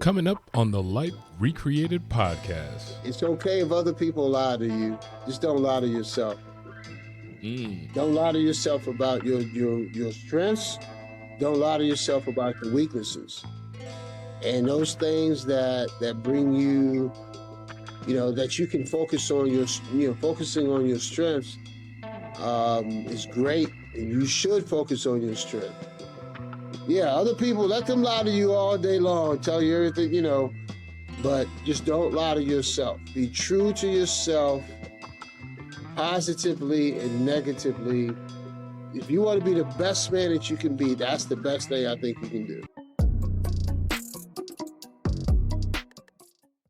Coming up on the Life Recreated podcast. It's okay if other people lie to you. Just don't lie to yourself. Don't lie to yourself about your strengths. Don't lie to yourself about your weaknesses. And those things that bring you, that you can focus on focusing on your strengths is great. And you should focus on your strength. Yeah, other people, let them lie to you all day long, tell you everything, but just don't lie to yourself. Be true to yourself, positively and negatively. If you want to be the best man that you can be, that's the best thing I think you can do.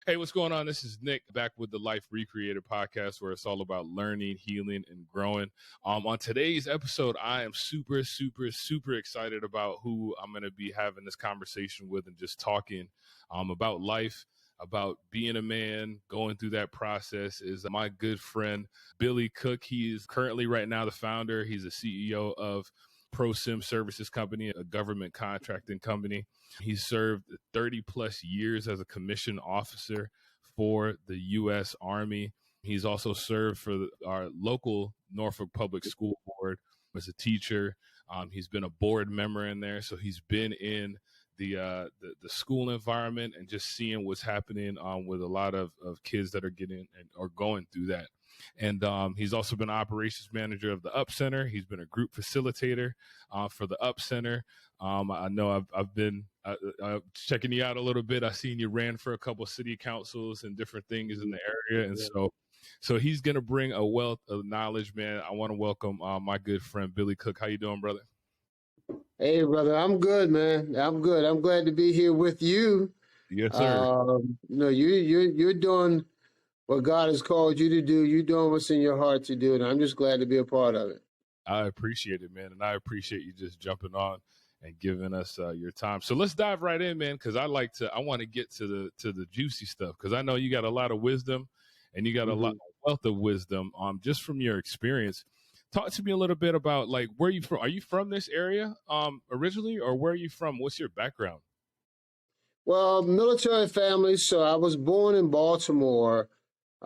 Hey, what's going on? This is Nick back with the Life Recreated podcast, where it's all about learning, healing, and growing. On today's episode, I am super excited about who I'm going to be having this conversation with and just talking about life, about being a man, going through that process. Is my good friend, Billy Cook. He is currently right now the founder. He's the CEO of ProSim Services Company, a government contracting company. He served 30 plus years as a commissioned officer for the U.S. Army. He's also served for our local Norfolk Public School Board as a teacher. He's been a board member in there, so he's been in the school environment and just seeing what's happening with a lot of kids that are getting or going through that. And he's also been operations manager of the Up Center. He's been a group facilitator for the Up Center. I know I've been checking you out a little bit. I've seen you ran for a couple of city councils and different things in the area. And so he's going to bring a wealth of knowledge, man. I want to welcome my good friend, Billy Cook. How you doing, brother? Hey, brother, I'm good, man. I'm good. I'm glad to be here with you. Yes, sir. You're doing what God has called you to do. You're doing what's in your heart to do, and I'm just glad to be a part of it. I appreciate it, man, and I appreciate you just jumping on and giving us your time. So let's dive right in, man, because I want to get to the juicy stuff, because I know you got a lot of wisdom, and you got a lot of wealth of wisdom. Just from your experience, talk to me a little bit about, like, where you from? Are you from this area originally, or where are you from? What's your background? Well, military family. So I was born in Baltimore.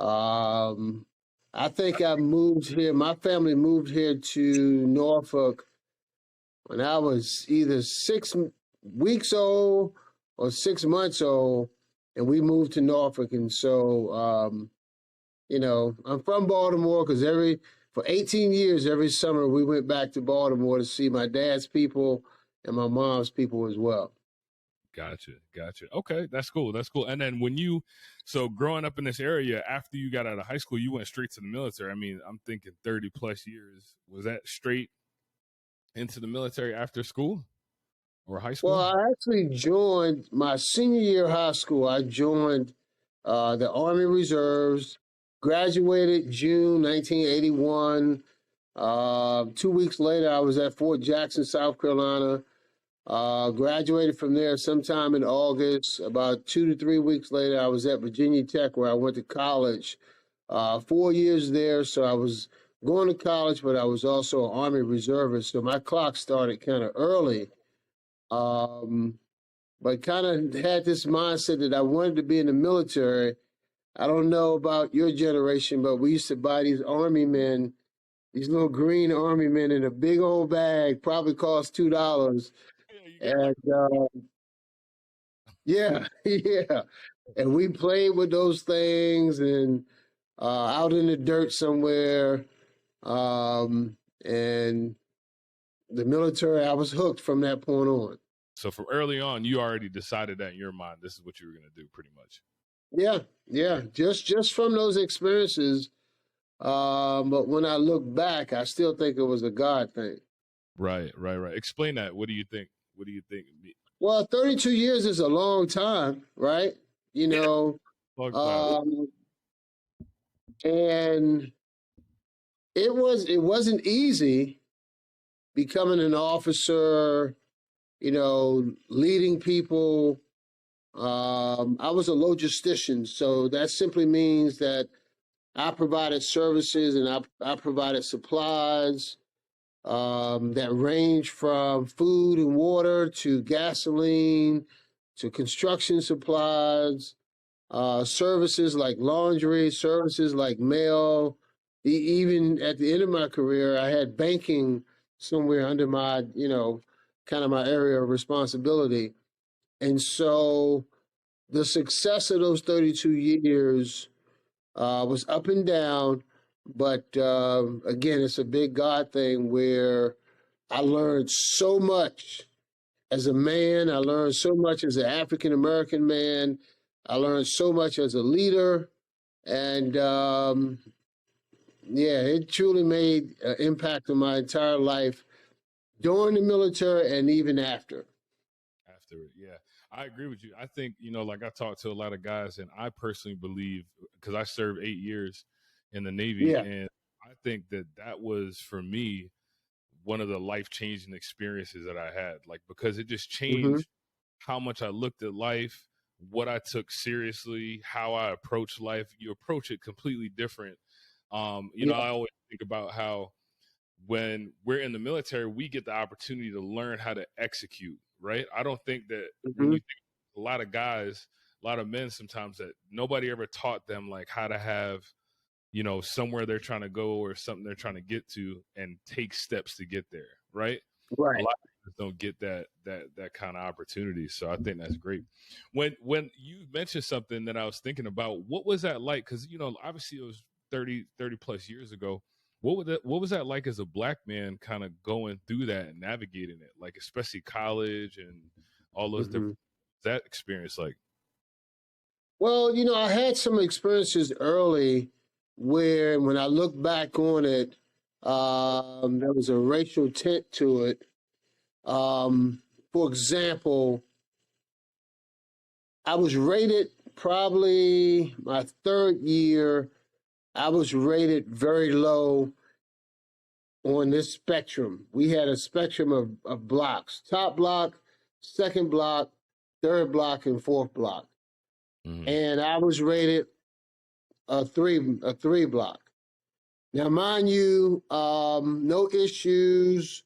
I think I moved here. My family moved here to Norfolk when I was either 6 weeks old or 6 months old, and we moved to Norfolk. And so, I'm from Baltimore because for 18 years, every summer we went back to Baltimore to see my dad's people and my mom's people as well. Gotcha. Okay, that's cool. And then so growing up in this area, after you got out of high school, you went straight to the military. I mean, I'm thinking 30 plus years. Was that straight into the military after school or high school? Well, I actually joined my senior year of high school. I joined the Army Reserves, graduated June 1981. 2 weeks later, I was at Fort Jackson, South Carolina. Graduated from there sometime in August. About 2 to 3 weeks later, I was at Virginia Tech, where I went to college. 4 years there, so I was going to college, but I was also an Army reservist, so my clock started kind of early. But kind of had this mindset that I wanted to be in the military. I don't know about your generation, but we used to buy these Army men, these little green Army men in a big old bag, probably cost $2. And yeah. And we played with those things and out in the dirt somewhere. And the military, I was hooked from that point on. So from early on, you already decided that in your mind, this is what you were going to do pretty much. Yeah. Just from those experiences. But when I look back, I still think it was a God thing. Right. Explain that. What do you think? Well, 32 years is a long time, right? Long time. And it wasn't easy becoming an officer, leading people. I was a logistician, so that simply means that I provided services and I provided supplies that range from food and water to gasoline to construction supplies, services like laundry, services like mail. Even at the end of my career, I had banking somewhere under my, kind of my area of responsibility. And so the success of those 32 years was up and down. But again, it's a big God thing where I learned so much as a man. I learned so much as an African American man. I learned so much as a leader. And yeah, it truly made an impact on my entire life during the military and even after. After it, yeah. I agree with you. I think, like I talked to a lot of guys, and I personally believe, because I served 8 years in the Navy, Yeah. and I think that was, for me, one of the life-changing experiences that I had, like, because it just changed how much I looked at life, what I took seriously, how I approach life. You approach it completely different. I always think about how when we're in the military, we get the opportunity to learn how to execute, right? I don't think that when you think a lot of guys, a lot of men sometimes, that nobody ever taught them like how to have, somewhere they're trying to go or something they're trying to get to and take steps to get there, right? Right. A lot of guys don't get that kind of opportunity. So I think that's great. When you mentioned something that I was thinking about, what was that like? Because, obviously it was 30 plus years ago. What was that like as a Black man, kind of going through that and navigating it, like especially college and all those different, that experience like? Well, I had some experiences early where when I look back on it, there was a racial tint to it. For example, I was rated probably my third year. I was rated very low on this spectrum. We had a spectrum of blocks: top block, second block, third block, and fourth block. And I was rated a three block. Now, mind you, no issues.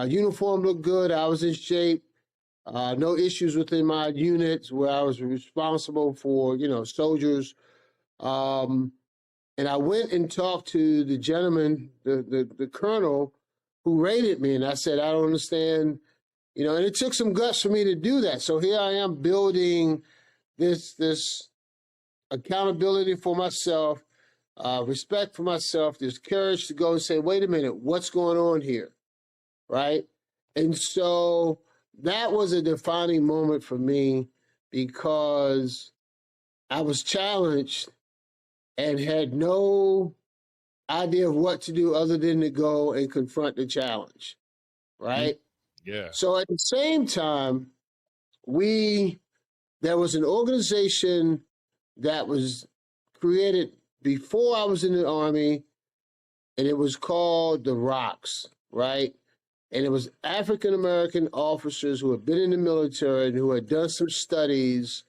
Uniform looked good. I was in shape. No issues within my units where I was responsible for, soldiers. And I went and talked to the gentleman, the colonel, who rated me, and I said, I don't understand, and it took some guts for me to do that. So here I am building this accountability for myself, respect for myself, this courage to go and say, wait a minute, what's going on here, right? And so that was a defining moment for me because I was challenged and had no idea of what to do other than to go and confront the challenge, right? Yeah. So at the same time, there was an organization that was created before I was in the Army, and it was called the Rocks, right? And it was African American officers who had been in the military and who had done some studies.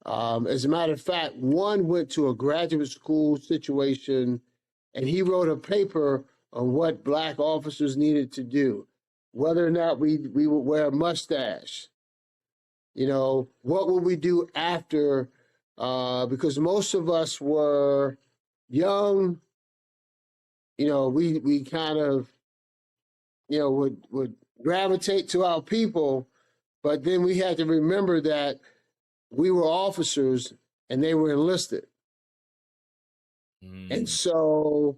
As a matter of fact, one went to a graduate school situation, and he wrote a paper on what Black officers needed to do, whether or not we would wear a mustache. What would we do after? Because most of us were young. We kind of, would gravitate to our people, but then we had to remember that we were officers and they were enlisted. And so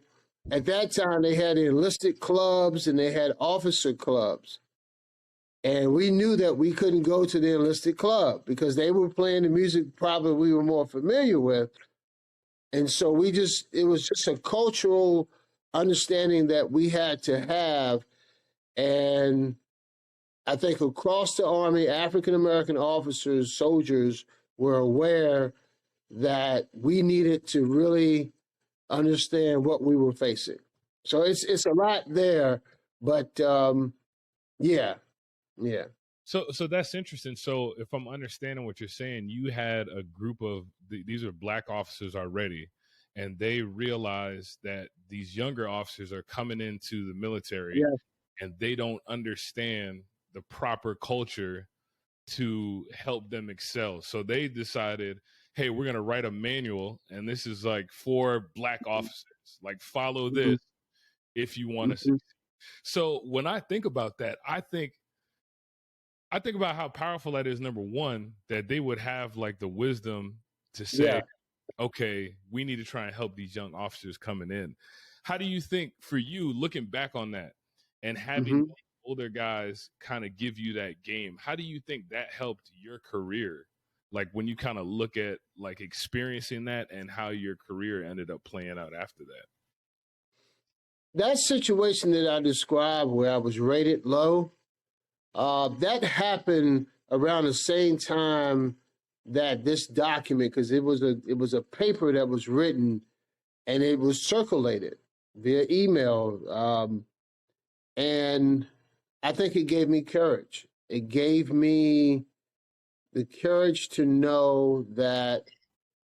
at that time, they had enlisted clubs and they had officer clubs. And we knew that we couldn't go to the enlisted club because they were playing the music probably we were more familiar with. And so it was just a cultural understanding that we had to have. And I think across the Army, African-American officers, soldiers were aware that we needed to really understand what we were facing. So it's a lot there, but yeah. So that's interesting. So if I'm understanding what you're saying, you had a group of these are Black officers already, and they realized that these younger officers are coming into the military, and they don't understand the proper culture to help them excel. So they decided, hey, we're going to write a manual, and this is like for Black officers. Like, follow Mm-hmm. this if you want to Mm-hmm. succeed. So when I think about that, I think about how powerful that is. Number one, that they would have like the wisdom to say, Yeah. okay, we need to try and help these young officers coming in. How do you think, for you, looking back on that and having Mm-hmm. older guys kind of give you that game, how do you think that helped your career? Like when you kind of look at like experiencing that and how your career ended up playing out after that. That situation that I described where I was rated low, that happened around the same time that this document, because it was a paper that was written and it was circulated via email, and I think it gave me courage. It gave me the courage to know that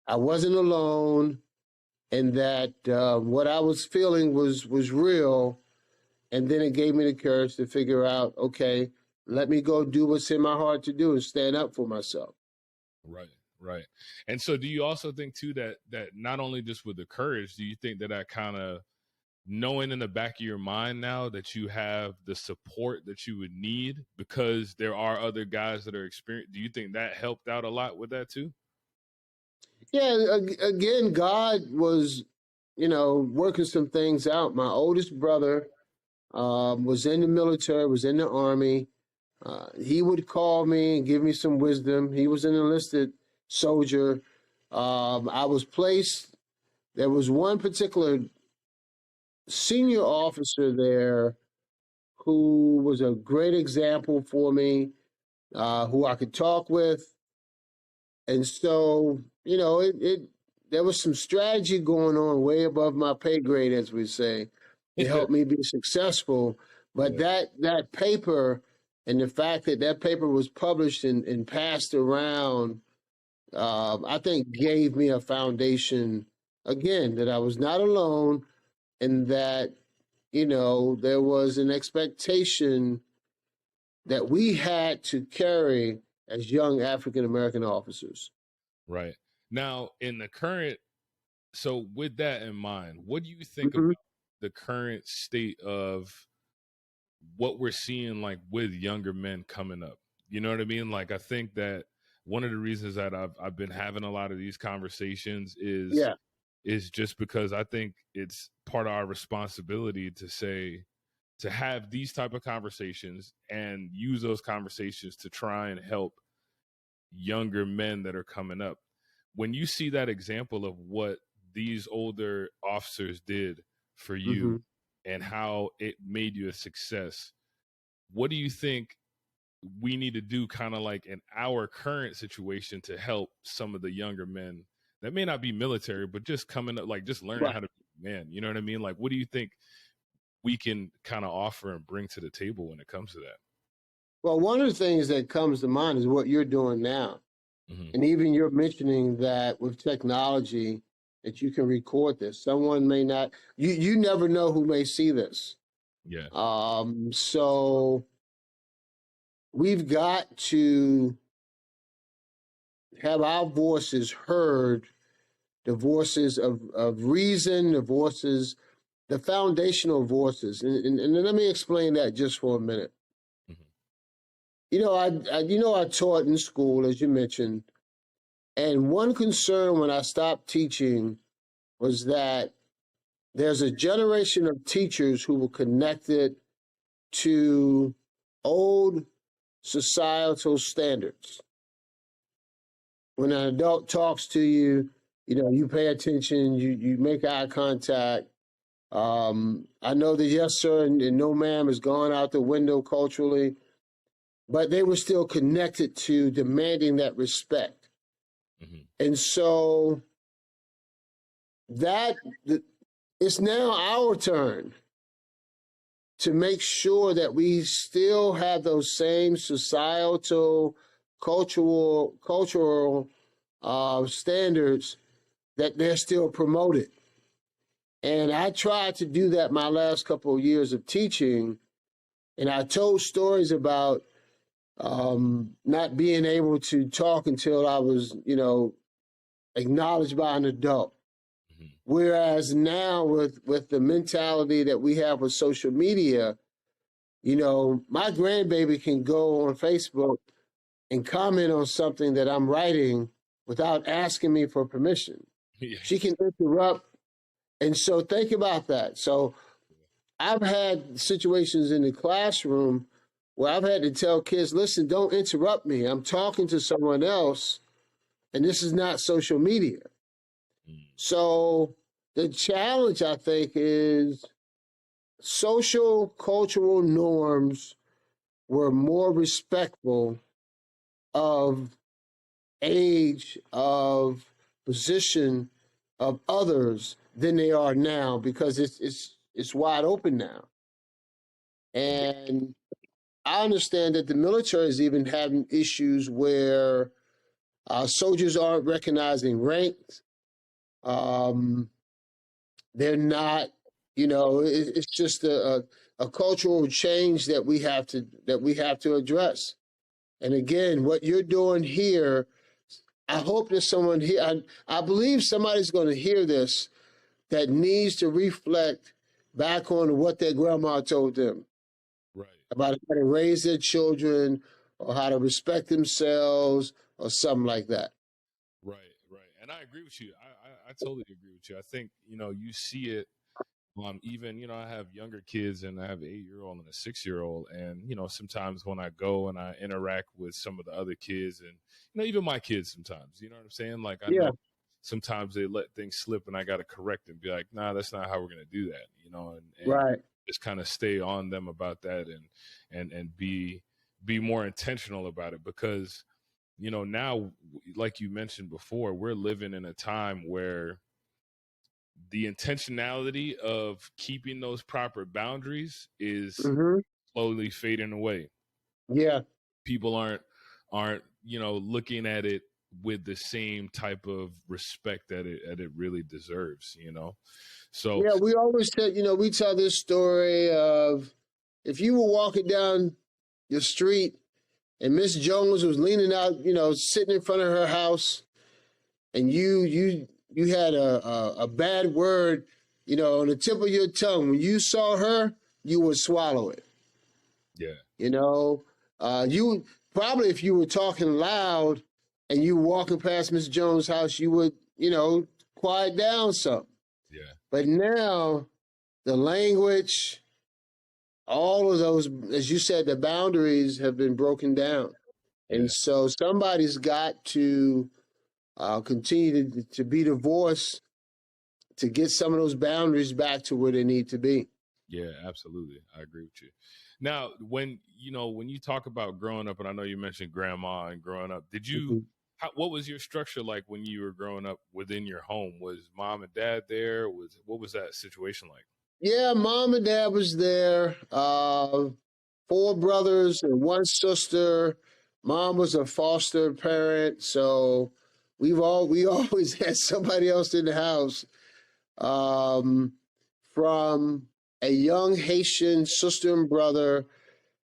I wasn't alone and that what I was feeling was real. And then it gave me the courage to figure out, okay, let me go do what's in my heart to do and stand up for myself. Right, right. And so do you also think too that not only just with the courage, do you think that kind of knowing in the back of your mind now that you have the support that you would need because there are other guys that are experienced, do you think that helped out a lot with that too? Yeah, again, God was, working some things out. My oldest brother was in the military, was in the Army. He would call me and give me some wisdom. He was an enlisted soldier. I was placed, there was one particular senior officer there who was a great example for me, who I could talk with. And so, there was some strategy going on way above my pay grade, as we say, to help me be successful. But Yeah. that paper and the fact that paper was published and passed around, I think gave me a foundation, again, that I was not alone and that, there was an expectation that we had to carry as young African American officers. Right. Now, in the current, so with that in mind, what do you think about Mm-hmm. the current state of what we're seeing like with younger men coming up? You know what I mean? Like I think that one of the reasons that I've been having a lot of these conversations Yeah. is just because I think it's part of our responsibility to say, to have these type of conversations and use those conversations to try and help younger men that are coming up. When you see that example of what these older officers did for Mm-hmm. you and how it made you a success, what do you think we need to do kind of like in our current situation to help some of the younger men that may not be military, but just coming up, like just learning Right. how to be a man? You know what I mean? Like, what do you think we can kind of offer and bring to the table when it comes to that? Well, one of the things that comes to mind is what you're doing now. Mm-hmm. And even you're mentioning that with technology that you can record this. Someone may not, you never know who may see this. Yeah. So we've got to have our voices heard, the voices of reason, the foundational voices. And let me explain that just for a minute. Mm-hmm. I taught in school, as you mentioned, and one concern when I stopped teaching was that there's a generation of teachers who were connected to old societal standards. When an adult talks to you, you pay attention, you make eye contact. I know the yes, sir, and no, ma'am has gone out the window culturally, but they were still connected to demanding that respect. Mm-hmm. And so it's now our turn to make sure that we still have those same societal, cultural standards that they're still promoted. And I tried to do that my last couple of years of teaching. And I told stories about not being able to talk until I was, acknowledged by an adult. Mm-hmm. Whereas now with the mentality that we have with social media, my grandbaby can go on Facebook and comment on something that I'm writing without asking me for permission. Yeah. She can interrupt. And so think about that. So I've had situations in the classroom where I've had to tell kids, listen, don't interrupt me. I'm talking to someone else, and this is not social media. So the challenge, I think, is social cultural norms were more respectful of age, of position, of others than they are now, because it's wide open now. And I understand that the military is even having issues where soldiers aren't recognizing ranks. They're not, it's just a cultural change that we have to address. And again, what you're doing here, I hope that someone here, I believe somebody's going to hear this that needs to reflect back on what their grandma told them. Right. About how to raise their children or how to respect themselves or something like that. Right. And I agree with you. I totally agree with you. I think, you see it. Even, I have younger kids, and I have an 8-year-old and a 6-year-old. And, sometimes when I go and I interact with some of the other kids and, even my kids sometimes, you know what I'm saying? Like, I know sometimes they let things slip and I got to correct and be like, nah, that's not how we're going to do that, and right. Just kind of stay on them about that and be more intentional about it, because, now, like you mentioned before, we're living in a time where the intentionality of keeping those proper boundaries is slowly fading away. Yeah. People aren't, looking at it with the same type of respect that it really deserves, So yeah, we always tell, we tell this story of if you were walking down your street and Miss Jones was leaning out, sitting in front of her house, and you had a bad word, on the tip of your tongue. When you saw her, you would swallow it. Yeah. You probably, if you were talking loud and you were walking past Miss Jones' house, you would, quiet down some. Yeah. But now the language, all of those, as you said, the boundaries have been broken down. Yeah. And so somebody's got to continue to be the voice to get some of those boundaries back to where they need to be. Yeah, absolutely. I agree with you. Now, when you talk about growing up, and I know you mentioned grandma and growing up, did you, what was your structure like when you were growing up within your home? Was mom and dad there? What was that situation like? Yeah, mom and dad was there. 4 brothers and 1 sister. Mom was a foster parent, so we always had somebody else in the house. From a young Haitian sister and brother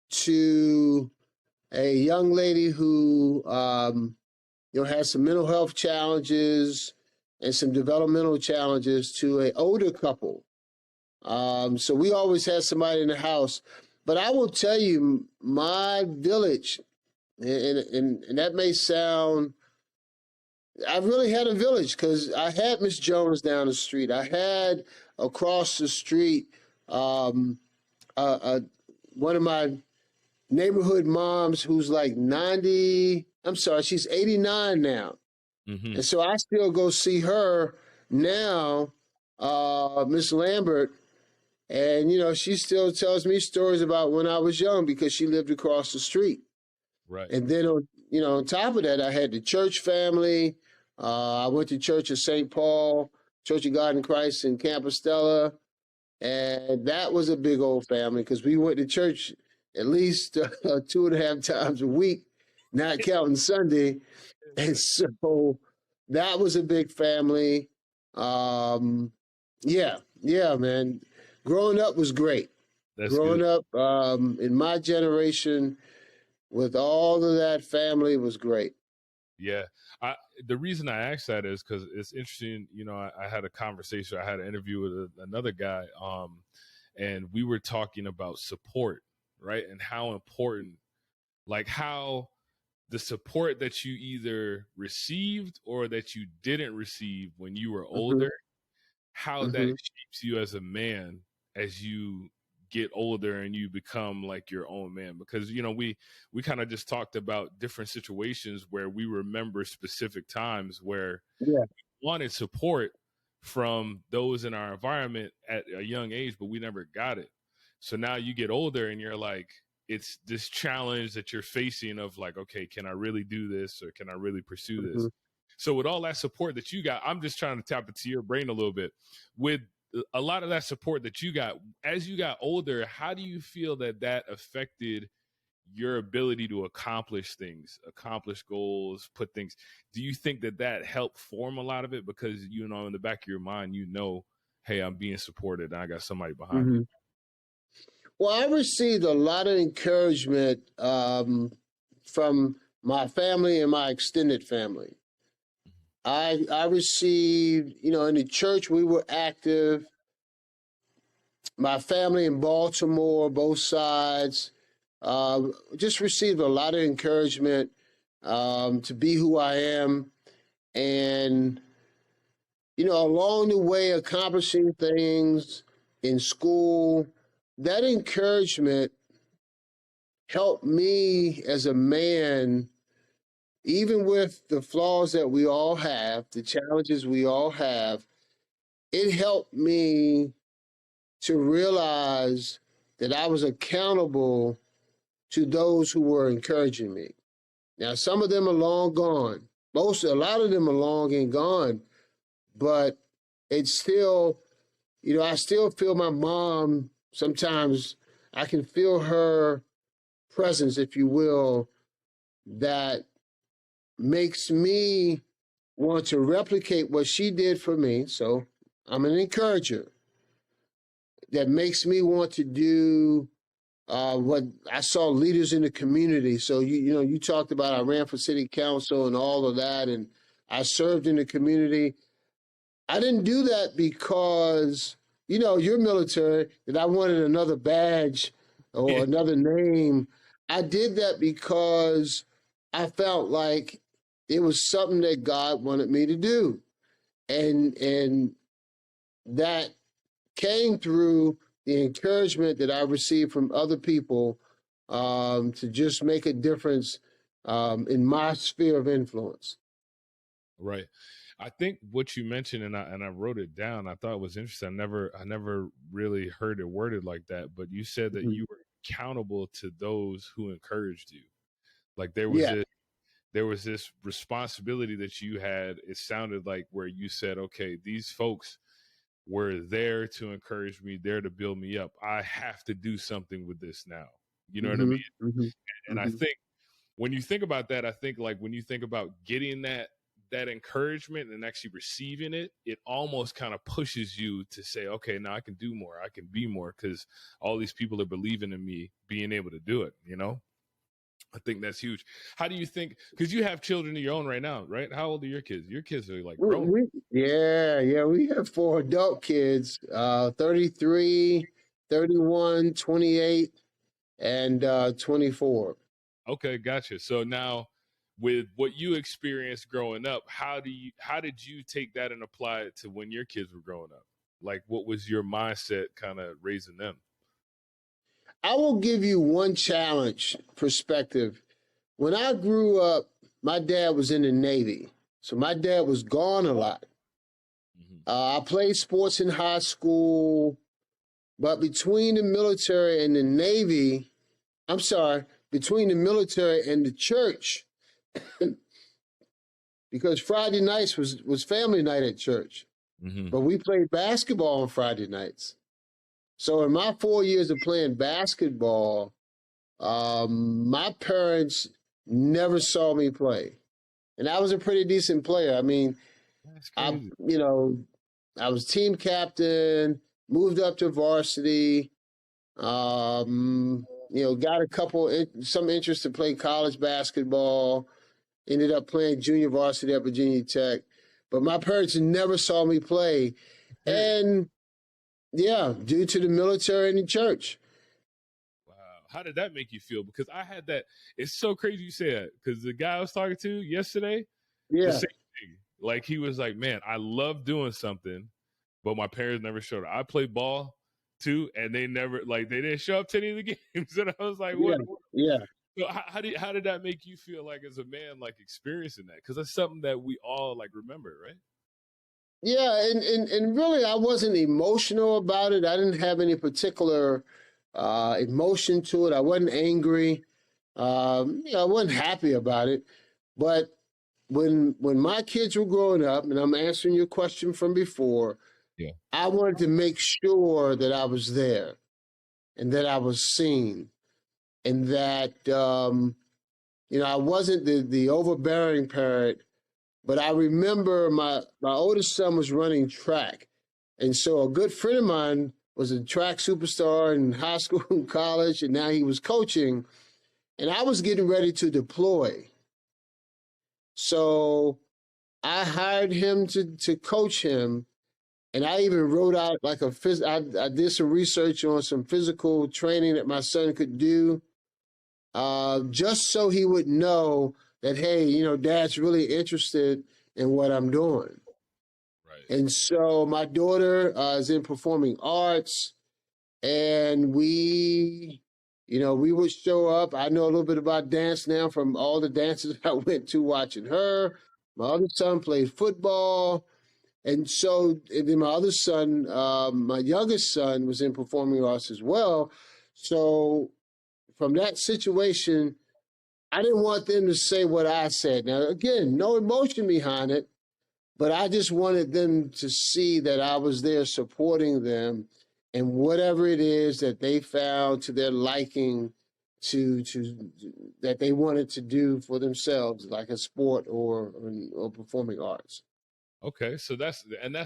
to a young lady who had some mental health challenges and some developmental challenges, to an older couple. So we always had somebody in the house. But I will tell you, my village, and that may sound, I really had a village, because I had Miss Jones down the street. I had across the street one of my neighborhood moms who's like 90. I'm sorry, she's 89 now. And so I still go see her now, Miss Lambert. And, she still tells me stories about when I was young, because she lived across the street. Right. And then, on top of that, I had the church family. I went to Church of St. Paul, Church of God in Christ in Compostela. And that was a big old family, because we went to church at least 2.5 times a week, not counting Sunday. And so that was a big family. Yeah, man. Growing up was great. Growing up in my generation, with all of that family was great. Yeah. The reason I asked that is because it's interesting. You know, I had a conversation. I had an interview with another guy, and we were talking about support, right? And how important, like how the support that you either received or that you didn't receive when you were older, how that shapes you as a man as you get older and you become like your own man. Because you know we kind of just talked about different situations where we remember specific times where we wanted support from those in our environment at a young age, but we never got it. So now you get older and you're like, it's this challenge that you're facing of like, okay, can I really do this, or can I really pursue this? So with all that support that you got, I'm just trying to tap into your brain a little bit. With a lot of that support that you got, as you got older, how do you feel that that affected your ability to accomplish things, accomplish goals, put things? Do you think that that helped form a lot of it? Because, you know, in the back of your mind, you know, hey, I'm being supported and I got somebody behind me. Well, I received a lot of encouragement from my family and my extended family. I received, you know, in the church we were active. My family in Baltimore, both sides, just received a lot of encouragement to be who I am. And, you know, along the way, accomplishing things in school, that encouragement helped me as a man, even with the flaws that we all have, the challenges we all have. It helped me to realize that I was accountable to those who were encouraging me. Now, some of them are long gone. A lot of them are long and gone, but it's still, you know, I still feel my mom. Sometimes I can feel her presence, if you will, that makes me want to replicate what she did for me. So I'm an encourager. That makes me want to do what I saw leaders in the community. So you know, you talked about I ran for city council and all of that, and I served in the community. I didn't do that because, you know, you're military, that I wanted another badge or another name. I did that because I felt like it was something that God wanted me to do. And that came through the encouragement that I received from other people to just make a difference in my sphere of influence. Right. I think what you mentioned, and I wrote it down, I thought it was interesting. I never really heard it worded like that, but you said that you were accountable to those who encouraged you. Like there was this responsibility that you had. It sounded like where you said, okay, these folks were there to encourage me, there to build me up. I have to do something with this now. You know what I mean? And I think when you think about that, I think like when you think about getting that encouragement and actually receiving it, it almost kind of pushes you to say, okay, now I can do more. I can be more because all these people are believing in me being able to do it, you know? I think that's huge. How do you think, because you have children of your own right now, right? How old are your kids? Your kids are like grown. We have 4 adult kids, 33, 31, 28, and 24. Okay, gotcha. So now with what you experienced growing up, how did you take that and apply it to when your kids were growing up? Like what was your mindset kind of raising them? I will give you one challenge perspective. When I grew up, my dad was in the Navy. So my dad was gone a lot. I played sports in high school, but between the military and the Navy, between the military and the church, because Friday nights was family night at church, but we played basketball on Friday nights. So in my 4 years of playing basketball, my parents never saw me play. And I was a pretty decent player. I mean, I was team captain, moved up to varsity. got some interest to play college basketball. Ended up playing junior varsity at Virginia Tech, but my parents never saw me play, and due to the military and the church. Wow, how did that make you feel? Because I had that. It's so crazy you say that, because the guy I was talking to yesterday, the same thing. Like, he was like, "Man, I love doing something, but my parents never showed up. I played ball too, and they didn't show up to any of the games." And I was like, "What?" Yeah. So how did that make you feel, like, as a man, like, experiencing that? Because that's something that we all, like, remember, right? Yeah, and really, I wasn't emotional about it. I didn't have any particular emotion to it. I wasn't angry. I wasn't happy about it. But when my kids were growing up, and I'm answering your question from before, I wanted to make sure that I was there, and that I was seen, and that I wasn't the overbearing parent. But I remember my oldest son was running track, and so a good friend of mine was a track superstar in high school and college, and now he was coaching, and I was getting ready to deploy. So I hired him to coach him, and I even wrote out I did some research on some physical training that my son could do, just so he would know that, hey, Dad's really interested in what I'm doing. Right. And so my daughter is in performing arts, and we would show up. I know a little bit about dance now from all the dances I went to watching her. My other son played football. And then my other son, my youngest son, was in performing arts as well. So from that situation, I didn't want them to say what I said. Now, again, no emotion behind it, but I just wanted them to see that I was there supporting them and whatever it is that they found to their liking to that they wanted to do for themselves, like a sport or performing arts. Okay, so that's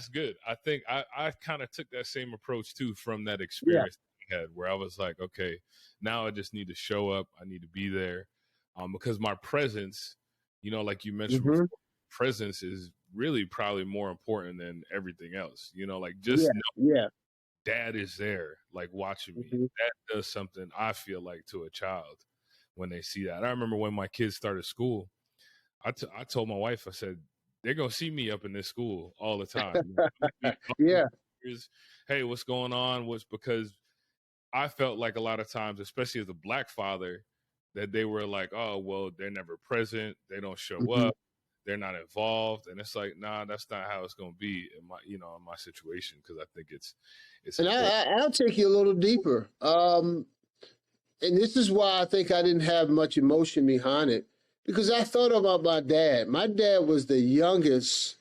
good. I think I kind of took that same approach too from that experience I had, where I was like, okay, now I just need to show up. I need to be there, because my presence, like you mentioned before, presence is really probably more important than everything else. Like, just know Dad is there, like, watching me. That does something, I feel like, to a child when they see that. I remember when my kids started school, I told my wife, I said, they're going to see me up in this school all the time. Hey, what's going on? Because I felt like a lot of times, especially as a Black father, that they were like, oh, well, they're never present. They don't show up. They're not involved. And it's like, nah, that's not how it's going to be in my situation. Cause I think it's. And I'll take you a little deeper. And this is why I think I didn't have much emotion behind it, because I thought about my dad. My dad was the youngest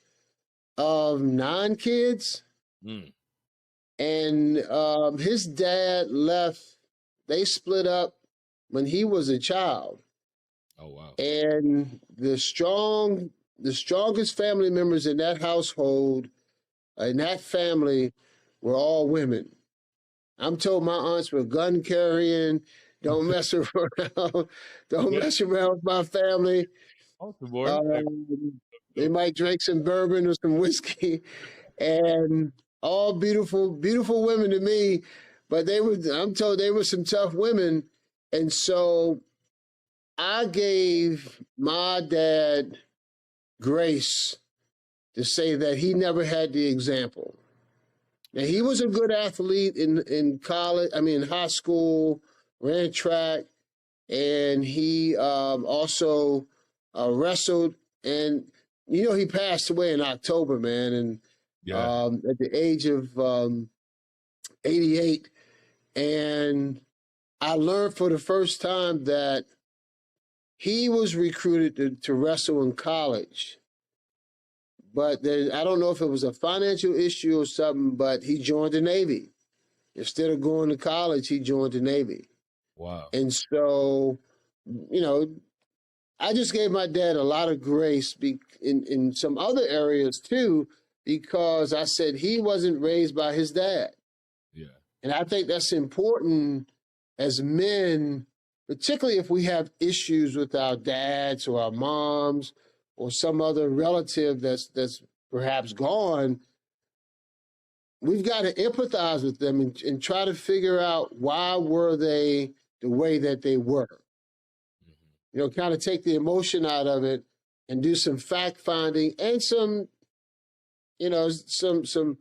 of 9 kids. And his dad left. They split up when he was a child. Oh, wow. And the strongest family members in that household, in that family, were all women. I'm told my aunts were gun carrying. Don't mess around. Don't mess around with my family. They might drink some bourbon or some whiskey, and all beautiful, beautiful women to me. But I'm told they were some tough women. And so I gave my dad grace to say that he never had the example. Now, he was a good athlete in college, in high school, ran track, and he also wrestled. And, he passed away in October, man, and at the age of 88. And I learned for the first time that he was recruited to wrestle in college. But I don't know if it was a financial issue or something, but he joined the Navy. Instead of going to college, he joined the Navy. Wow. And so, I just gave my dad a lot of grace in some other areas too, because I said he wasn't raised by his dad. Yeah. And I think that's important as men, particularly if we have issues with our dads or our moms or some other relative that's perhaps gone, we've got to empathize with them and try to figure out why were they the way that they were. You know, kind of take the emotion out of it and do some fact finding and some, you know, some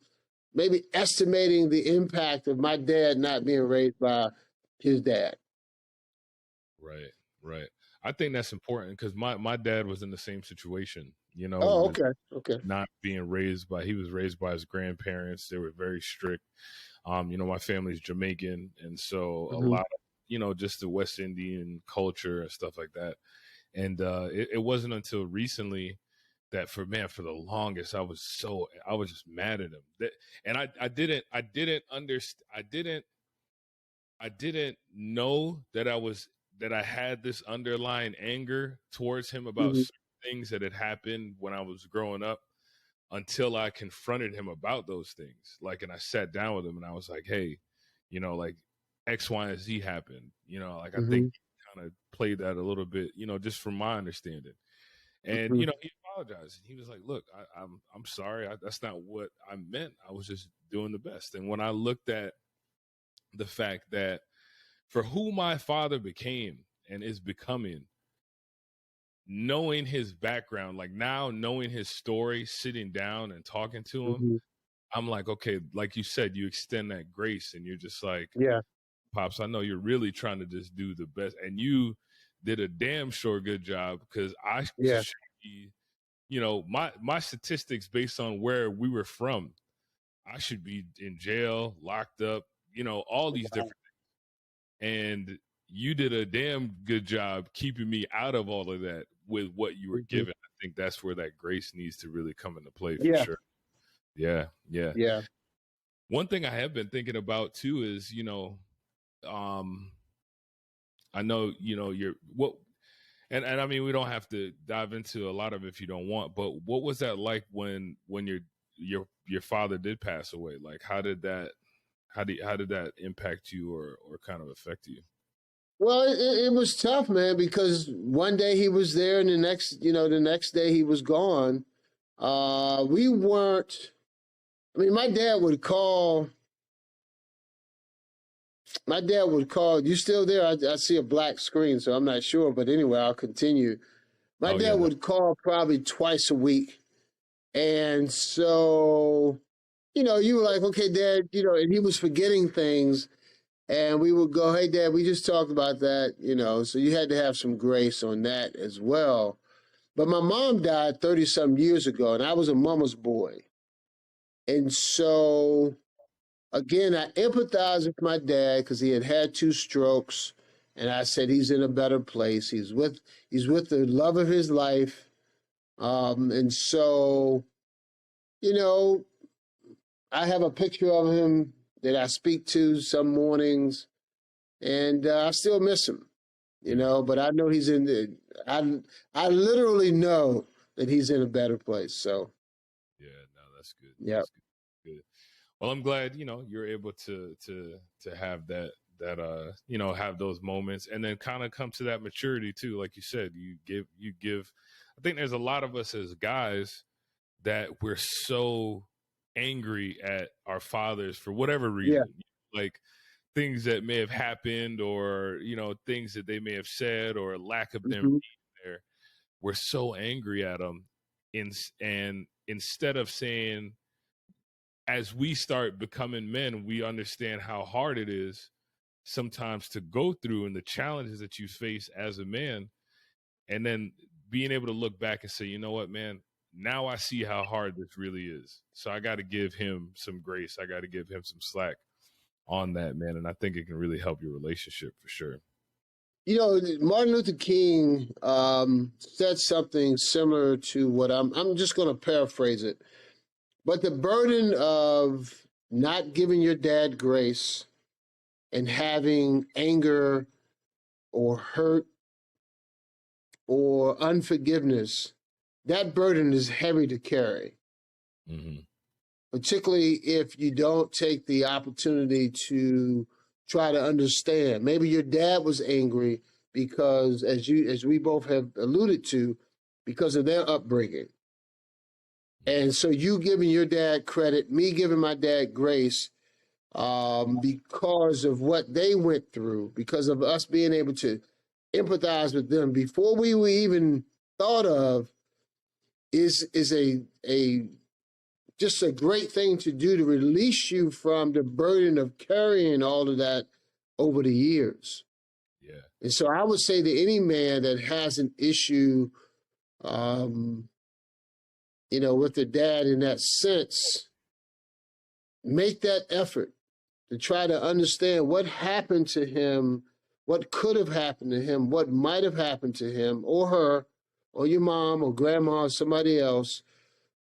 maybe estimating the impact of my dad not being raised by his dad. Right, right. I think that's important because my dad was in the same situation, you know. Oh, okay. Not being raised by, he was raised by his grandparents. They were very strict. You know, my family's Jamaican, and so a lot of, you know, just the West Indian culture and stuff like that. And it wasn't until recently that for the longest I was just mad at him. And I didn't know that I had this underlying anger towards him about certain things that had happened when I was growing up, until I confronted him about those things. Like, and I sat down with him and I was like, hey, you know, like X, Y, and Z happened. You know, like I think he kind of played that a little bit, you know, just from my understanding. And, you know, he apologized. He was like, look, I'm sorry. That's not what I meant. I was just doing the best. And when I looked at the fact that for who my father became and is becoming, knowing his background, like now knowing his story, sitting down and talking to him, I'm like, okay, like you said, you extend that grace and you're just like, yeah, Pops, I know you're really trying to just do the best. And you did a damn sure good job, because I should be, you know, my statistics based on where we were from, I should be in jail, locked up, you know, all these different things. And you did a damn good job keeping me out of all of that with what you were given. I think that's where that grace needs to really come into play for sure. Yeah. One thing I have been thinking about too is, you know, I know, you know, and I mean, we don't have to dive into a lot of it if you don't want, but what was that like when your father did pass away? Like, how did that impact you or kind of affect you? Well, it was tough, man, because one day he was there and the next day he was gone. We weren't, I mean, my dad would call, you still there? I see a black screen, so I'm not sure, but anyway, I'll continue. My dad would call probably twice a week. And so, you know, you were like, okay, Dad, you know, and he was forgetting things. And we would go, hey, Dad, we just talked about that, you know, so you had to have some grace on that as well. But my mom died 30-some years ago, and I was a mama's boy. And so, again, I empathized with my dad because he had had 2 strokes. And I said, he's in a better place. He's with the love of his life. And so, you know, I have a picture of him that I speak to some mornings, and I still miss him, you know, but I know he's I literally know that he's in a better place. So. Yeah, no, that's good. Yeah. That's good. Well, I'm glad, you know, you're able to have that, you know, have those moments and then kind of come to that maturity too. Like you said, you give, I think there's a lot of us as guys that we're so angry at our fathers for whatever reason, like things that may have happened or, you know, things that they may have said or lack of them being there. We're so angry at them. And instead of saying, as we start becoming men, we understand how hard it is sometimes to go through and the challenges that you face as a man. And then being able to look back and say, you know what, man, now I see how hard this really is. So I got to give him some grace. I got to give him some slack on that, man. And I think it can really help your relationship for sure. You know, Martin Luther King said something similar to what I'm just going to paraphrase it. But the burden of not giving your dad grace and having anger or hurt or unforgiveness, that burden is heavy to carry. Particularly if you don't take the opportunity to try to understand. Maybe your dad was angry because, as we both have alluded to, because of their upbringing. And so you giving your dad credit, me giving my dad grace, because of what they went through, because of us being able to empathize with them before we were even thought of, is a just a great thing to do to release you from the burden of carrying all of that over the years. Yeah. And so I would say to any man that has an issue, with their dad in that sense, make that effort to try to understand what happened to him, what could have happened to him, what might have happened to him or her or your mom or grandma or somebody else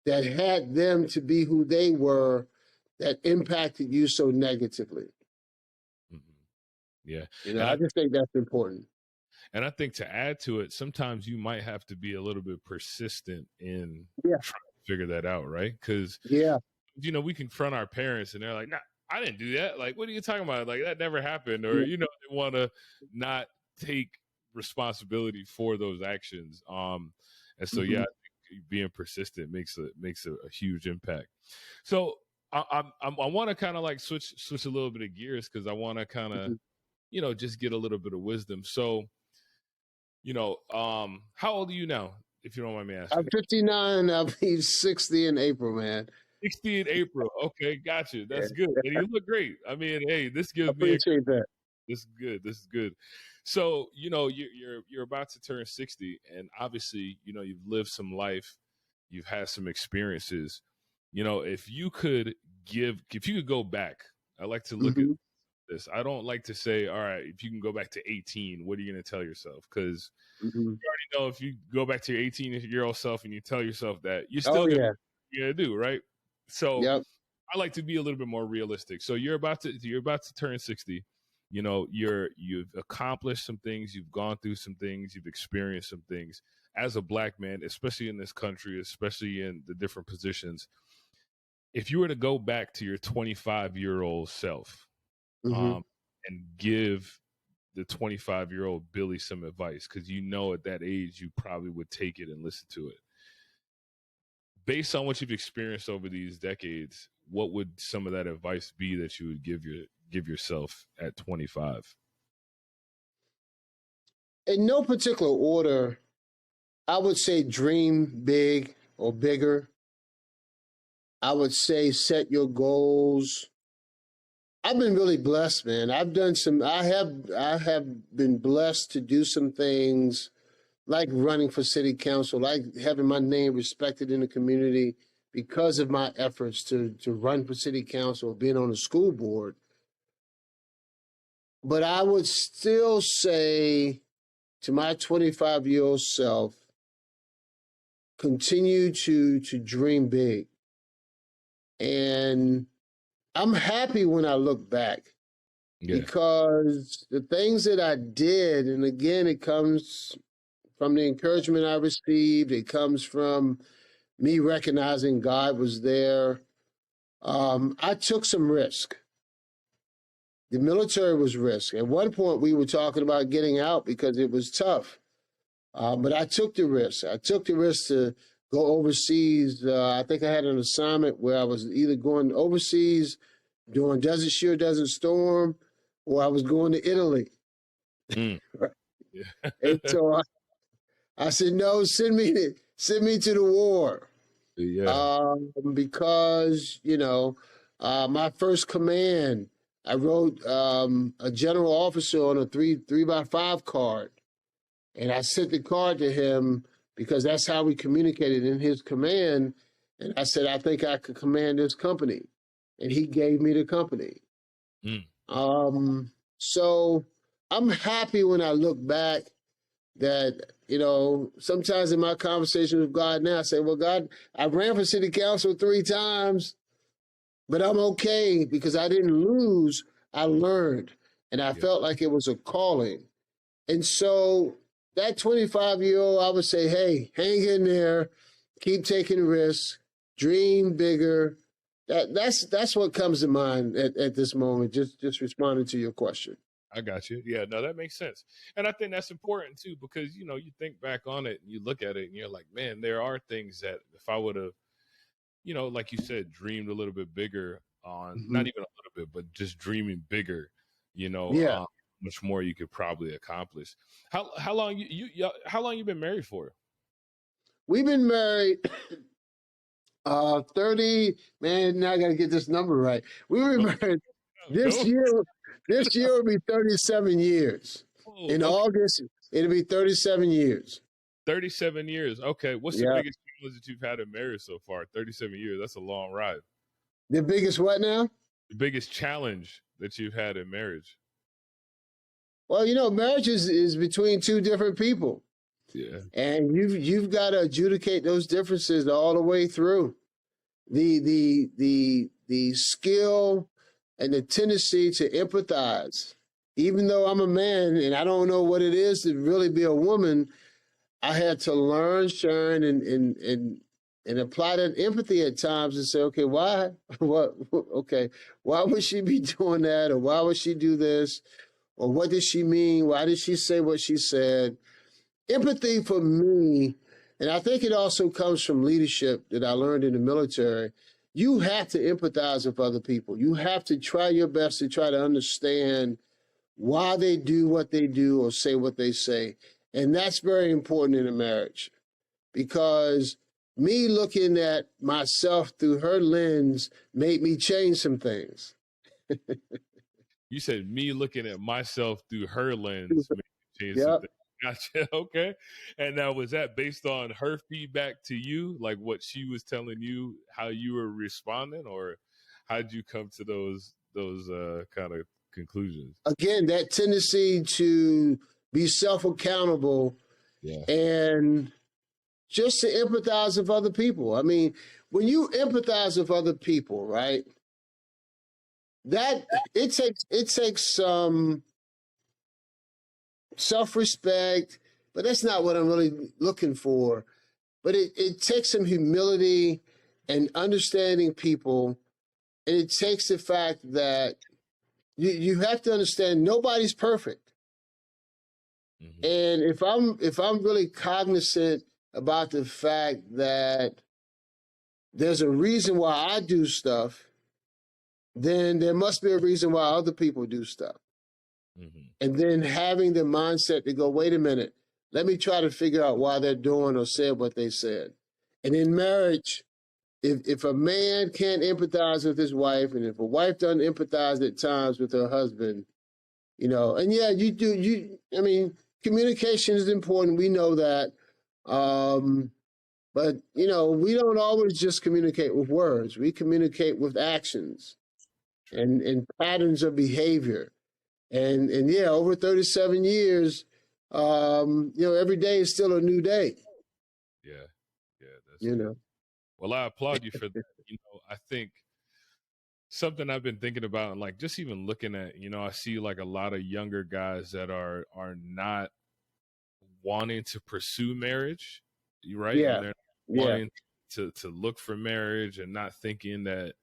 that had them to be who they were, that impacted you so negatively. Yeah. I just think that's important. And I think to add to it, sometimes you might have to be a little bit persistent in trying to figure that out, right? Because, we confront our parents and they're like, nah, I didn't do that. Like, what are you talking about? Like, that never happened. Or, they want to not take responsibility for those actions. And so, I think being persistent makes a huge impact. So I want to kind of like switch a little bit of gears, because I want to kind of, just get a little bit of wisdom. So, how old are you now, if you don't mind me asking? I'm 59. I'll be 60 in April, man. 60 in April. Okay, got you. That's good. And you look great. I mean, hey, this gives me. Appreciate that. This is good. This is good. So, you're about to turn 60, and obviously, you've lived some life, you've had some experiences. If you could go back, I like to look at this. I don't like to say, all right, if you can go back to 18, what are you going to tell yourself? Because you already know, if you go back to your 18-year-old self and you tell yourself that, you're still going to do, right? So I like to be a little bit more realistic. So you're about to turn 60. You've accomplished some things, you've gone through some things, you've experienced some things as a Black man, especially in this country, especially in the different positions. If you were to go back to your 25-year-old self, and give the 25-year-old Billy some advice, because at that age you probably would take it and listen to it. Based on what you've experienced over these decades, what would some of that advice be that you would give yourself at 25? In no particular order, I would say dream big or bigger. I would say set your goals. I've been really blessed, man. I have been blessed to do some things like running for city council, like having my name respected in the community because of my efforts to run for city council, being on the school board. But I would still say to my 25-year-old self, continue to dream big. And I'm happy when I look back because the things that I did, and again, it comes from the encouragement I received. It comes from me recognizing God was there. I took some risk. The military was risk. At one point, we were talking about getting out because it was tough. But I took the risk. I took the risk to go overseas. I think I had an assignment where I was either going overseas doing Desert Shield, Desert Storm, or I was going to Italy. And so I said, no, send me to the war. Because, my first command, I wrote a general officer on a 3x5 card. And I sent the card to him because that's how we communicated in his command. And I said, I think I could command this company. And he gave me the company. So I'm happy when I look back that, sometimes in my conversation with God now, I say, well, God, I ran for city council 3 times, but I'm okay because I didn't lose. I learned. And I felt like it was a calling. And so that 25-year-old, I would say, hey, hang in there, keep taking risks, dream bigger, That's what comes to mind at this moment. Just responding to your question. I got you. Yeah, no, that makes sense. And I think that's important too, because, you think back on it and you look at it and you're like, man, there are things that if I would have, like you said, dreamed a little bit bigger on, not even a little bit, but just dreaming bigger, Yeah. much more you could probably accomplish. How long how long you been married for? We've been married 30, man, now I gotta get this number right. We were married this year will be 37 years. In August, it'll be 37 years. 37 years. Okay. What's the biggest challenge that you've had in marriage so far? 37 years. That's a long ride. The biggest what now? The biggest challenge that you've had in marriage. Well, marriage is between two different people. Yeah. And you've got to adjudicate those differences all the way through. The skill and the tendency to empathize. Even though I'm a man and I don't know what it is to really be a woman, I had to learn, Sharon, and apply that empathy at times and say, okay, why? Why would she be doing that? Or why would she do this? Or what did she mean? Why did she say what she said? Empathy for me, and I think it also comes from leadership that I learned in the military. You have to empathize with other people. You have to try your best to try to understand why they do what they do or say what they say. And that's very important in a marriage, because me looking at myself through her lens made me change some things. You said me looking at myself through her lens made me change some things. Gotcha. Okay. And now, was that based on her feedback to you, like what she was telling you, how you were responding, or how did you come to those kind of conclusions? Again, that tendency to be self-accountable and just to empathize with other people. I mean, when you empathize with other people, right, that it takes some self-respect, but that's not what I'm really looking for. But it takes some humility and understanding people. And it takes the fact that you have to understand nobody's perfect. Mm-hmm. And if I'm really cognizant about the fact that there's a reason why I do stuff, then there must be a reason why other people do stuff. Mm-hmm. And then having the mindset to go, wait a minute, let me try to figure out why they're doing or said what they said. And in marriage, if a man can't empathize with his wife, and if a wife doesn't empathize at times with her husband, and I mean, communication is important. We know that. But, we don't always just communicate with words. We communicate with actions and patterns of behavior. And over 37 years, every day is still a new day. Yeah. That's Well, I applaud you for that. I think something I've been thinking about, and like just even looking at, I see like a lot of younger guys that are not wanting to pursue marriage, right? Yeah. And they're wanting to look for marriage and not thinking that,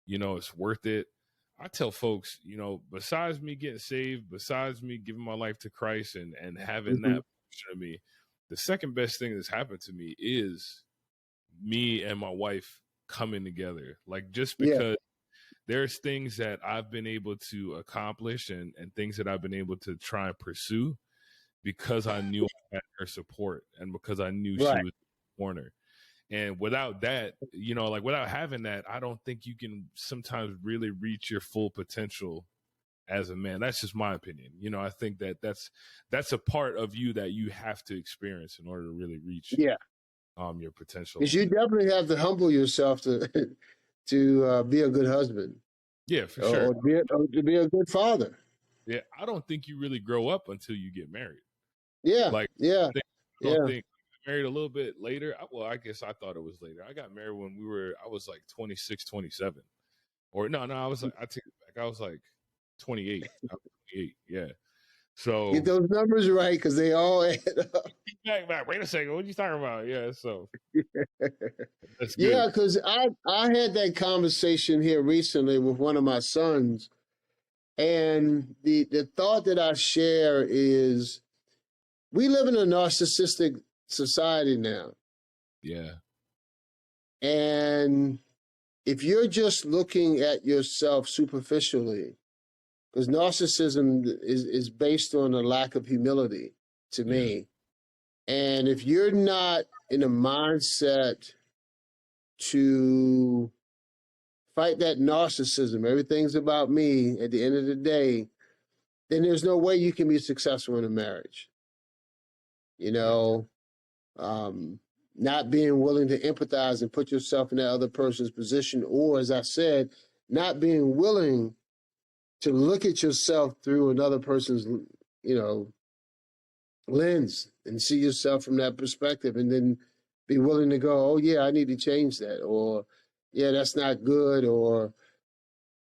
it's worth it. I tell folks, besides me getting saved, besides me giving my life to Christ and having that portion of me, the second best thing that's happened to me is me and my wife coming together. Like, just because there's things that I've been able to accomplish and things that I've been able to try and pursue because I knew I had her support and because I knew she was in the corner. And without that, without having that, I don't think you can sometimes really reach your full potential as a man. That's just my opinion. I think that's a part of you that you have to experience in order to really reach your potential. Because you definitely have to humble yourself to be a good husband. Yeah, for sure. Or to be a good father. Yeah, I don't think you really grow up until you get married. Yeah, I don't think married a little bit later. Well, I guess I thought it was later. I got married when I was like 26, 27. Or no, I was like, I take it back. I was like 28. I was 28, yeah. So get those numbers right, because they all add up. back. Wait a second. What are you talking about? Yeah. So that's good. Yeah, because I had that conversation here recently with one of my sons, and the thought that I share is we live in a narcissistic society now. Yeah. And if you're just looking at yourself superficially, because narcissism is based on a lack of humility to me. And if you're not in a mindset to fight that narcissism, everything's about me at the end of the day, then there's no way you can be successful in a marriage. You know, not being willing to empathize and put yourself in that other person's position, or as I said, not being willing to look at yourself through another person's, lens and see yourself from that perspective, and then be willing to go, oh yeah, I need to change that, or yeah, that's not good, or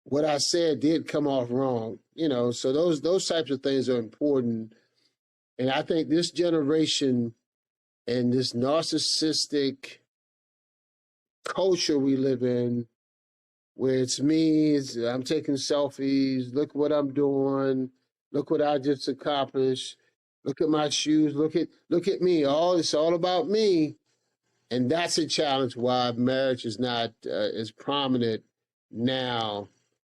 what I said did come off wrong. So those types of things are important. And I think this generation and this narcissistic culture we live in, where it's me, I'm taking selfies, look what I'm doing, look what I just accomplished, look at my shoes, look at me, it's all about me. And that's a challenge why marriage is not as prominent now,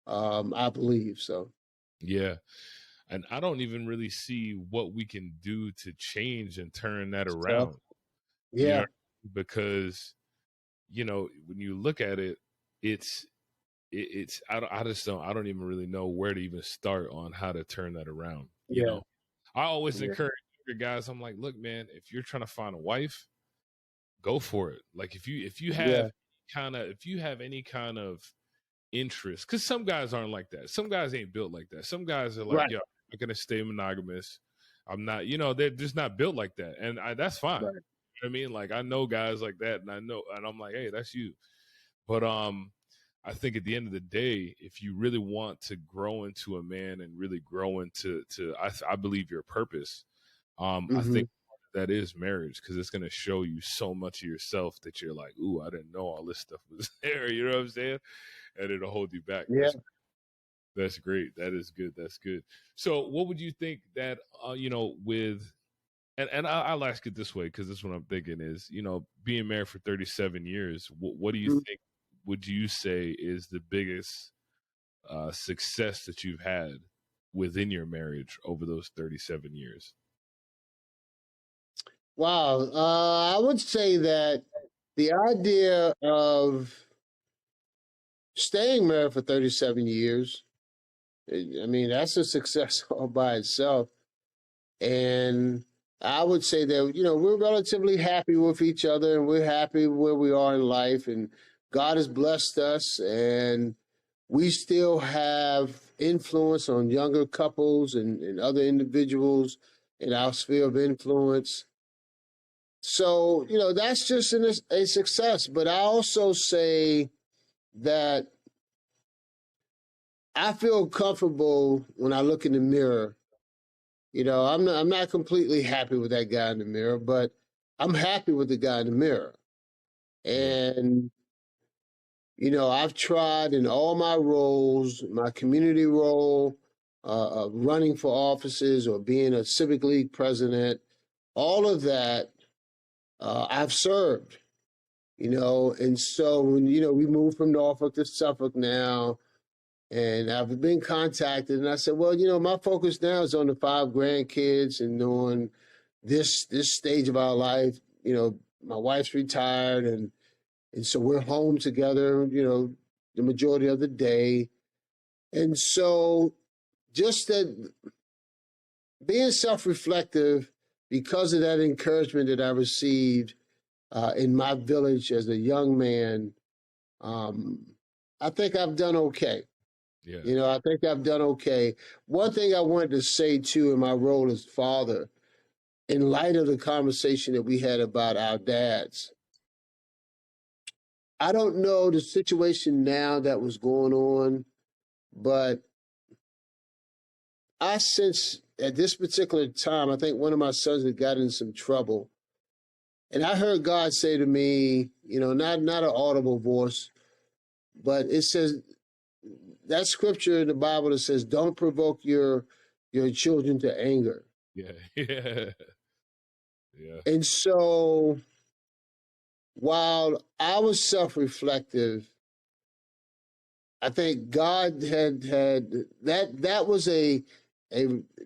I believe. So Yeah. And I don't even really see what we can do to change and turn that around. Yeah. Because when you look at it, it's I don't even really know where to even start on how to turn that around. I always encourage younger guys. I'm like, look, man, if you're trying to find a wife, go for it. Like if you have any kind of interest, because some guys aren't like that. Some guys ain't built like that. Some guys are like, yo, I'm not gonna stay monogamous. I'm not, they're just not built like that, and that's fine. Right. You know what I mean? Like I know guys like that, and I'm like, hey, that's you. But I think at the end of the day, if you really want to grow into a man and really grow into I believe your purpose, I think that is marriage, because it's going to show you so much of yourself that you're like, ooh, I didn't know all this stuff was there. You know what I'm saying? And it'll hold you back. Yeah. That's great. That is good. That's good. So what would you think that, with, and I'll ask it this way, because this is what I'm thinking is, being married for 37 years, what do you think, would you say is the biggest success that you've had within your marriage over those 37 years? Wow. I would say that the idea of staying married for 37 years, I mean, that's a success all by itself. And I would say that, we're relatively happy with each other, and we're happy where we are in life, and God has blessed us, and we still have influence on younger couples and other individuals in our sphere of influence. So, that's just a success. But I also say that I feel comfortable when I look in the mirror. I'm not completely happy with that guy in the mirror, but I'm happy with the guy in the mirror. And, I've tried in all my roles, my community role, running for offices or being a civic league president, all of that, I've served, and so when, we moved from Norfolk to Suffolk now, and I've been contacted, and I said, well, my focus now is on the 5 grandkids and on this stage of our life. My wife's retired, and so we're home together, the majority of the day. And so just that, being self-reflective, because of that encouragement that I received in my village as a young man, I think I've done okay. Yeah. I think I've done okay. One thing I wanted to say, too, in my role as father, in light of the conversation that we had about our dads, I don't know the situation now that was going on, but I sense at this particular time, I think one of my sons had got in some trouble. And I heard God say to me, not an audible voice, but it says, that scripture in the Bible that says, don't provoke your children to anger. Yeah. Yeah. Yeah. And so while I was self-reflective, I think God had that was a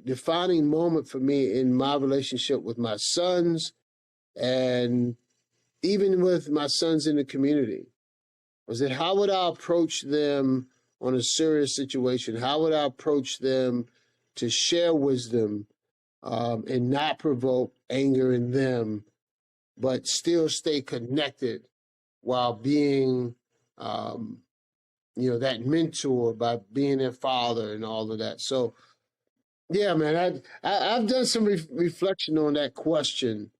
defining moment for me in my relationship with my sons and even with my sons in the community. Was that how would I approach them on a serious situation? How would I approach them to share wisdom and not provoke anger in them, but still stay connected while being, that mentor by being their father and all of that. So, yeah, man, I've done some reflection on that question,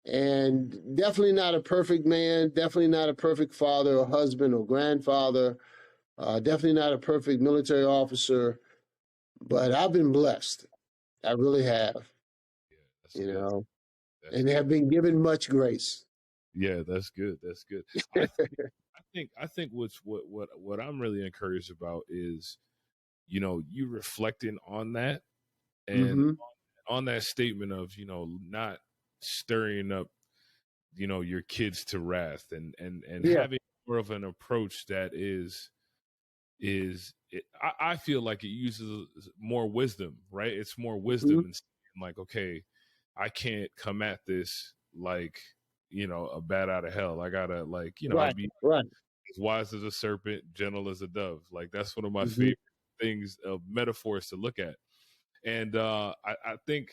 and definitely not a perfect man, definitely not a perfect father or husband or grandfather, definitely not a perfect military officer, but I've been blessed. I really have, and have been given much grace. Yeah, that's good. That's good. I think what I'm really encouraged about is, you reflecting on that and on that statement of, not stirring up, your kids to wrath and having more of an approach that I feel like it uses more wisdom, right? It's more wisdom and like, okay, I can't come at this like, a bat out of hell. I gotta be as wise as a serpent, gentle as a dove. Like that's one of my favorite things of metaphors to look at. And I think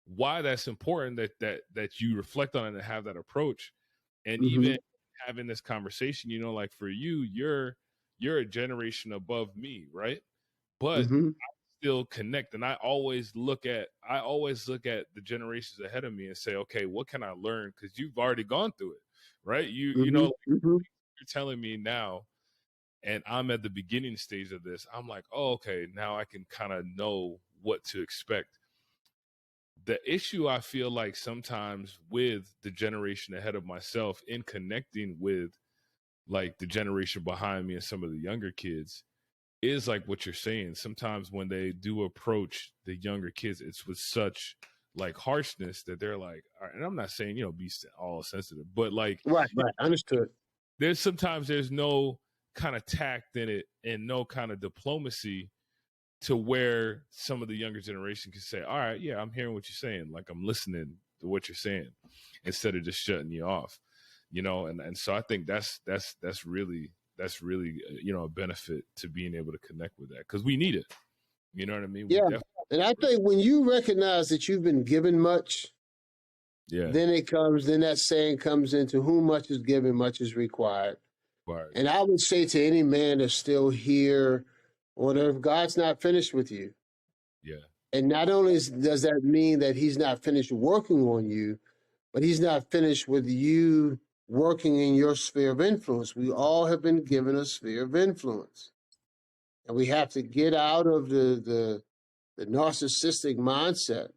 why that's important that you reflect on it and have that approach. And even having this conversation, like for you, you're a generation above me, right? But I still connect, and I always look at the generations ahead of me and say, okay, what can I learn? Because you've already gone through it, right? You're telling me now, and I'm at the beginning stage of this. I'm like, oh, okay, now I can kind of know what to expect. The issue I feel like sometimes with the generation ahead of myself in connecting with like the generation behind me and some of the younger kids is like what you're saying. Sometimes when they do approach the younger kids, it's with such like harshness that they're like, all right, and I'm not saying, be all sensitive, but like, right. Understood. There's no kind of tact in it and no kind of diplomacy to where some of the younger generation can say, all right, yeah, I'm hearing what you're saying. Like I'm listening to what you're saying instead of just shutting you off, and so I think that's really, a benefit to being able to connect with that because we need it. You know what I mean? Yeah. And I think when you recognize that you've been given much, then that saying comes into whom much is given, much is required. Right. And I would say to any man that's still here on earth, God's not finished with you. Yeah. And not only does that mean that he's not finished working on you, but he's not finished with you working in your sphere of influence. We all have been given a sphere of influence. And we have to get out of the narcissistic mindset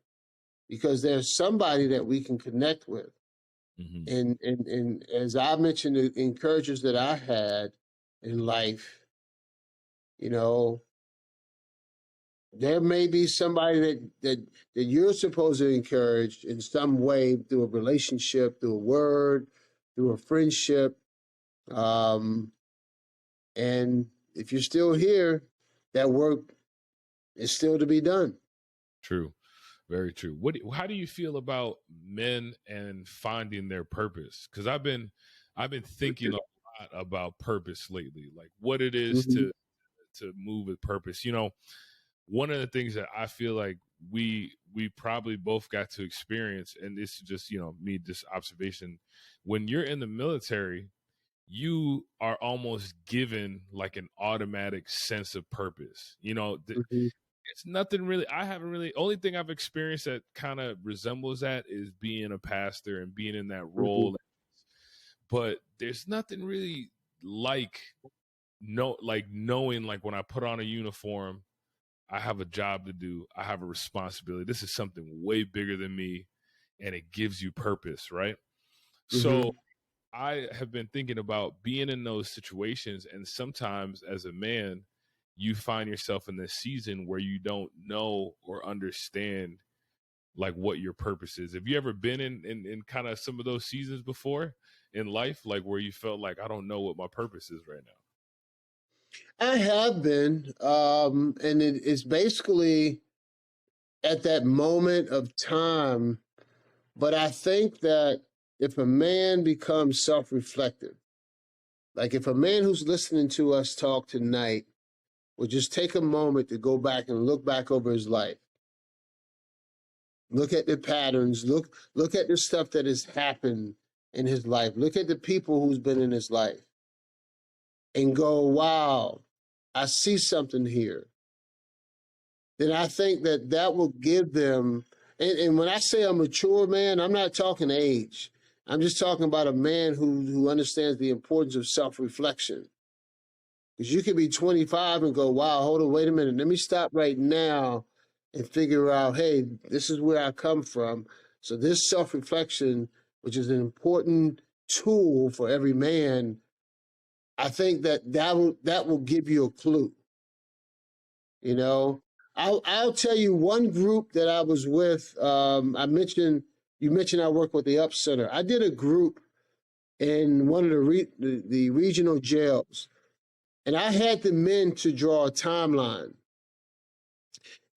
because there's somebody that we can connect with. And as I mentioned, the encouragers that I had in life, there may be somebody that you're supposed to encourage in some way through a relationship, through a word, through a friendship. And if you're still here, that work is still to be done. True. Very true. How do you feel about men and finding their purpose? Because I've been thinking a lot about purpose lately, like what it is to move with purpose. One of the things that I feel like we probably both got to experience, and this is just me, this observation. When you're in the military, you are almost given like an automatic sense of purpose. It's nothing really. I haven't really. Only thing I've experienced that kind of resembles that is being a pastor and being in that role. But there's nothing really like knowing like when I put on a uniform I have a job to do. I have a responsibility. This is something way bigger than me, and it gives you purpose, right? So I have been thinking about being in those situations, and sometimes as a man, you find yourself in this season where you don't know or understand like what your purpose is. Have you ever been in kind of some of those seasons before in life, like where you felt like, I don't know what my purpose is right now? I have been, and it's basically at that moment of time. But I think that if a man becomes self-reflective, like if a man who's listening to us talk tonight would just take a moment to go back and look back over his life, look at the patterns, look at the stuff that has happened in his life, look at the people who's been in his life, and go, wow, I see something here. Then I think that that will give them, and when I say a mature man, I'm not talking age. I'm just talking about a man who understands the importance of self-reflection. Because you can be 25 and go, wow, hold on, wait a minute. Let me stop right now and figure out, hey, this is where I come from. So this self-reflection, which is an important tool for every man, I think that will give you a clue. You know, I'll tell you one group that I was with. You mentioned I work with the Up Center. I did a group in one of the regional jails, and I had the men to draw a timeline.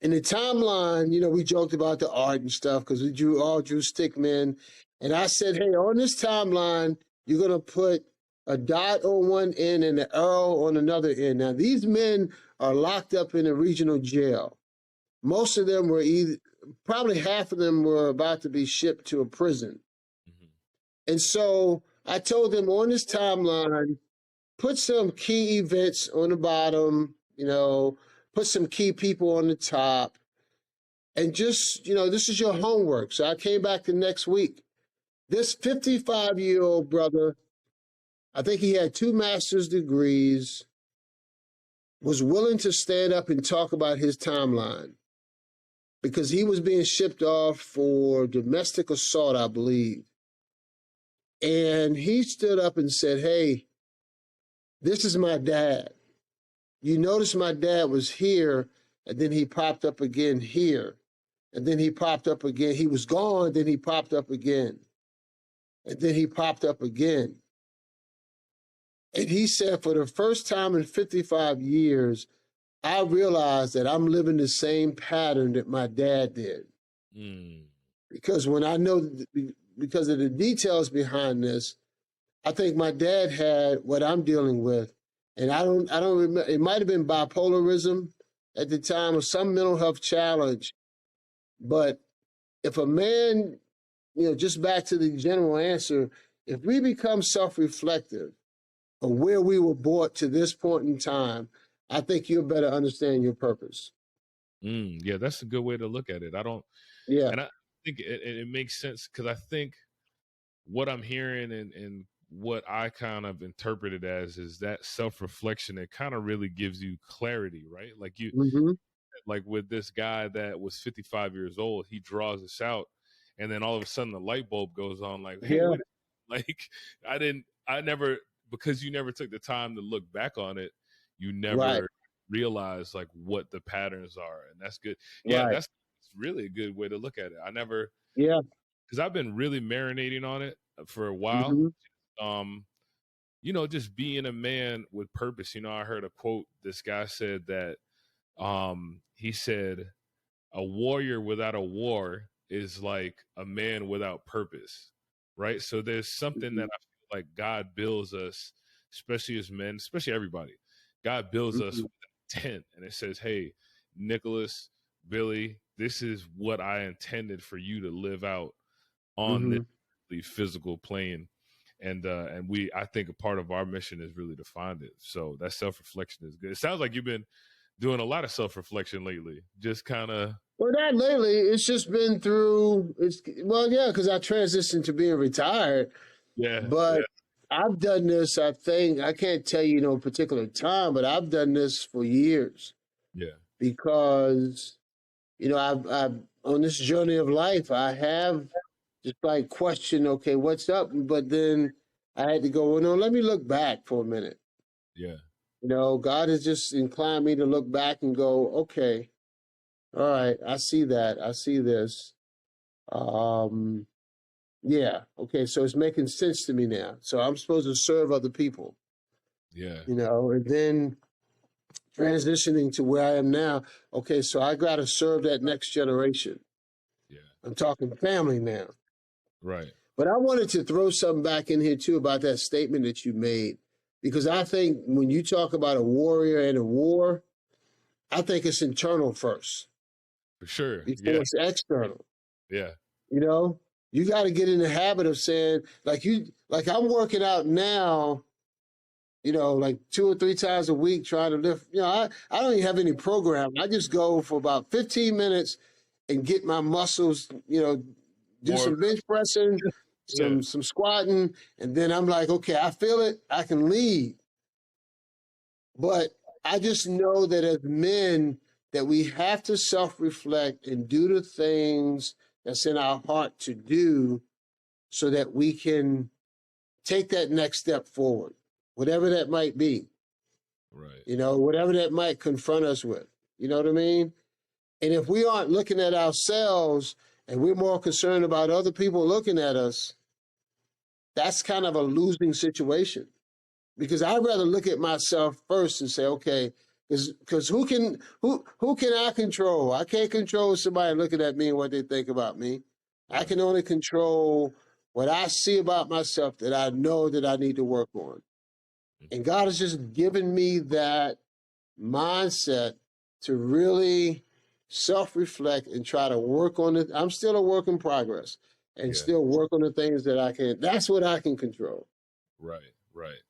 In the timeline, you know, we joked about the art and stuff because we all drew stick men, and I said, hey, on this timeline, you're gonna put a dot on one end and an arrow on another end. Now these men are locked up in a regional jail. Most of them were probably half of them were about to be shipped to a prison. And so I told them on this timeline, put some key events on the bottom, you know, put some key people on the top, and just, you know, this is your homework. So I came back the next week. This 55-year-old brother, I think he had 2 master's degrees, was willing to stand up and talk about his timeline because he was being shipped off for domestic assault, I believe. And he stood up and said, hey, this is my dad. You notice my dad was here, and then he popped up again here. And then he popped up again. He was gone, then he popped up again. And then he popped up again. And he said, for the first time in 55 years, I realized that I'm living the same pattern that my dad did. Because when I know, because of the details behind this, I think my dad had what I'm dealing with. And I don't remember, it might have been bipolarism at the time or some mental health challenge. But if a man, you know, just back to the general answer, if we become self-reflective of where we were brought to this point in time, I think you'll better understand your purpose. Yeah, that's a good way to look at it. Yeah. And I think it makes sense because I think what I'm hearing and what I kind of interpret it as is that self-reflection. It kind of really gives you clarity, right? Like like with this guy that was 55 years old, he draws this out, and then all of a sudden the light bulb goes on. Like, hey, wait, like I never, because you never took the time to look back on it, you never realize like what the patterns are, and that's good. Yeah, that's really a good way to look at it. I never, because I've been really marinating on it for a while. You know, just being a man with purpose. You know, I heard a quote. This guy said that he said, a warrior without a war is like a man without purpose, right? So there's something that I feel like God builds us, especially as men, especially everybody. God builds us with intent, and it says, hey, Nicholas, Billy, this is what I intended for you to live out on this physical plane. And I think a part of our mission is really to find it. So that self-reflection is good. It sounds like you've been doing a lot of self-reflection lately. Just kind of. Well, not lately. It's just been through. Because I transitioned to being retired. Yeah. But I've done this. I think I can't tell you no particular time, but I've done this for years. Yeah. because, I've on this journey of life, I have just like questioned, okay, what's up? But then I had to go, well, no, let me look back for a minute. Yeah. God has just inclined me to look back and go, okay, all right, I see that. I see this. Um, yeah, okay, so it's making sense to me now. So I'm supposed to serve other people, Yeah. and then transitioning to where I am now. Okay, so I got to serve that next generation. Yeah. I'm talking family now. Right. But I wanted to throw something back in here too about that statement that you made, because I think when you talk about a warrior and a war, I think it's internal first For sure. before Yeah. it's external. Yeah. You know, you got to get in the habit of saying, like I'm working out now, like 2 or 3 times a week trying to lift. I don't even have any program. I just go for about 15 minutes and get my muscles, do More. some bench pressing, Yeah. some squatting, and then I'm like, okay, I feel it, I can lead. But I just know that as men, that we have to self-reflect and do the things that's in our heart to do so that we can take that next step forward, whatever that might be. Right. Whatever that might confront us with. You know what I mean? And if we aren't looking at ourselves and we're more concerned about other people looking at us, that's kind of a losing situation. Because I'd rather look at myself first and say, okay, because who can I control? I can't control somebody looking at me and what they think about me. Right. I can only control what I see about myself that I know that I need to work on. And God has just given me that mindset to really self-reflect and try to work on it. I'm still a work in progress and still work on the things that I can. That's what I can control. Right. Right.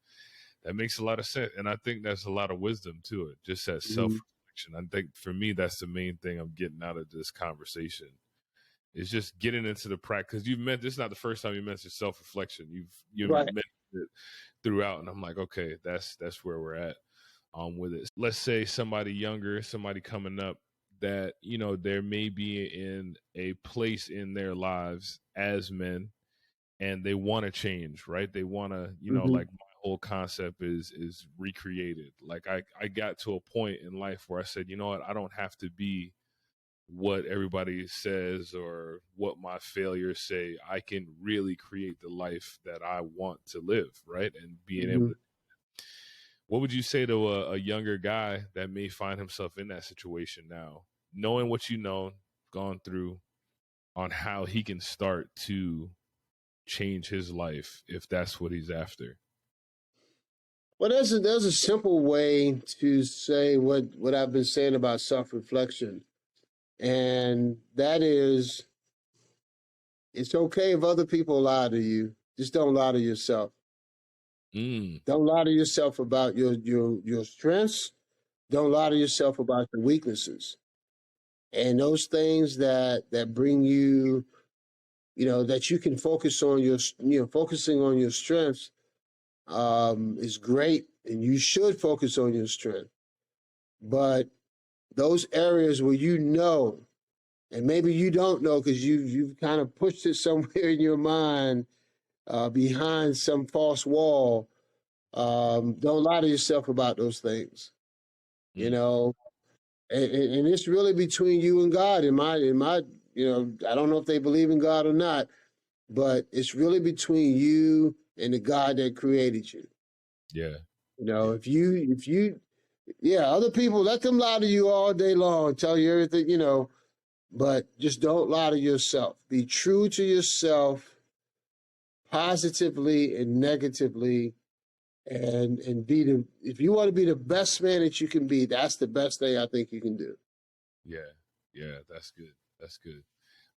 That makes a lot of sense. And I think there's a lot of wisdom to it, just that Mm-hmm. self-reflection. I think for me, that's the main thing I'm getting out of this conversation. It's just getting into the practice. This is not the first time you mentioned self-reflection. You've Right. mentioned it throughout, and I'm like, okay, that's where we're at with it. Let's say somebody younger, somebody coming up that, there may be in a place in their lives as men and they want to change, right? They want to, Mm-hmm. like my whole concept is recreated. Like I got to a point in life where I said, you know what, I don't have to be what everybody says or what my failures say. I can really create the life that I want to live, right? And being able Mm-hmm. to. What would you say to a younger guy that may find himself in that situation now, knowing what gone through, on how he can start to change his life if that's what he's after? Well, there's a simple way to say what I've been saying about self-reflection, and that is, it's okay if other people lie to you. Just don't lie to yourself. Don't lie to yourself about your strengths. Don't lie to yourself about your weaknesses, and those things that bring you, that you can focus on focusing on your strengths is great, and you should focus on your strength. But those areas where and maybe you don't know because you've kind of pushed it somewhere in your mind behind some false wall. Don't lie to yourself about those things, you know. And it's really between you and God. I don't know if they believe in God or not, but it's really between you and the God that created you. Yeah. Yeah, other people, let them lie to you all day long, tell you everything, but just don't lie to yourself. Be true to yourself positively and negatively, and if you want to be the best man that you can be, that's the best thing I think you can do. Yeah, that's good. That's good.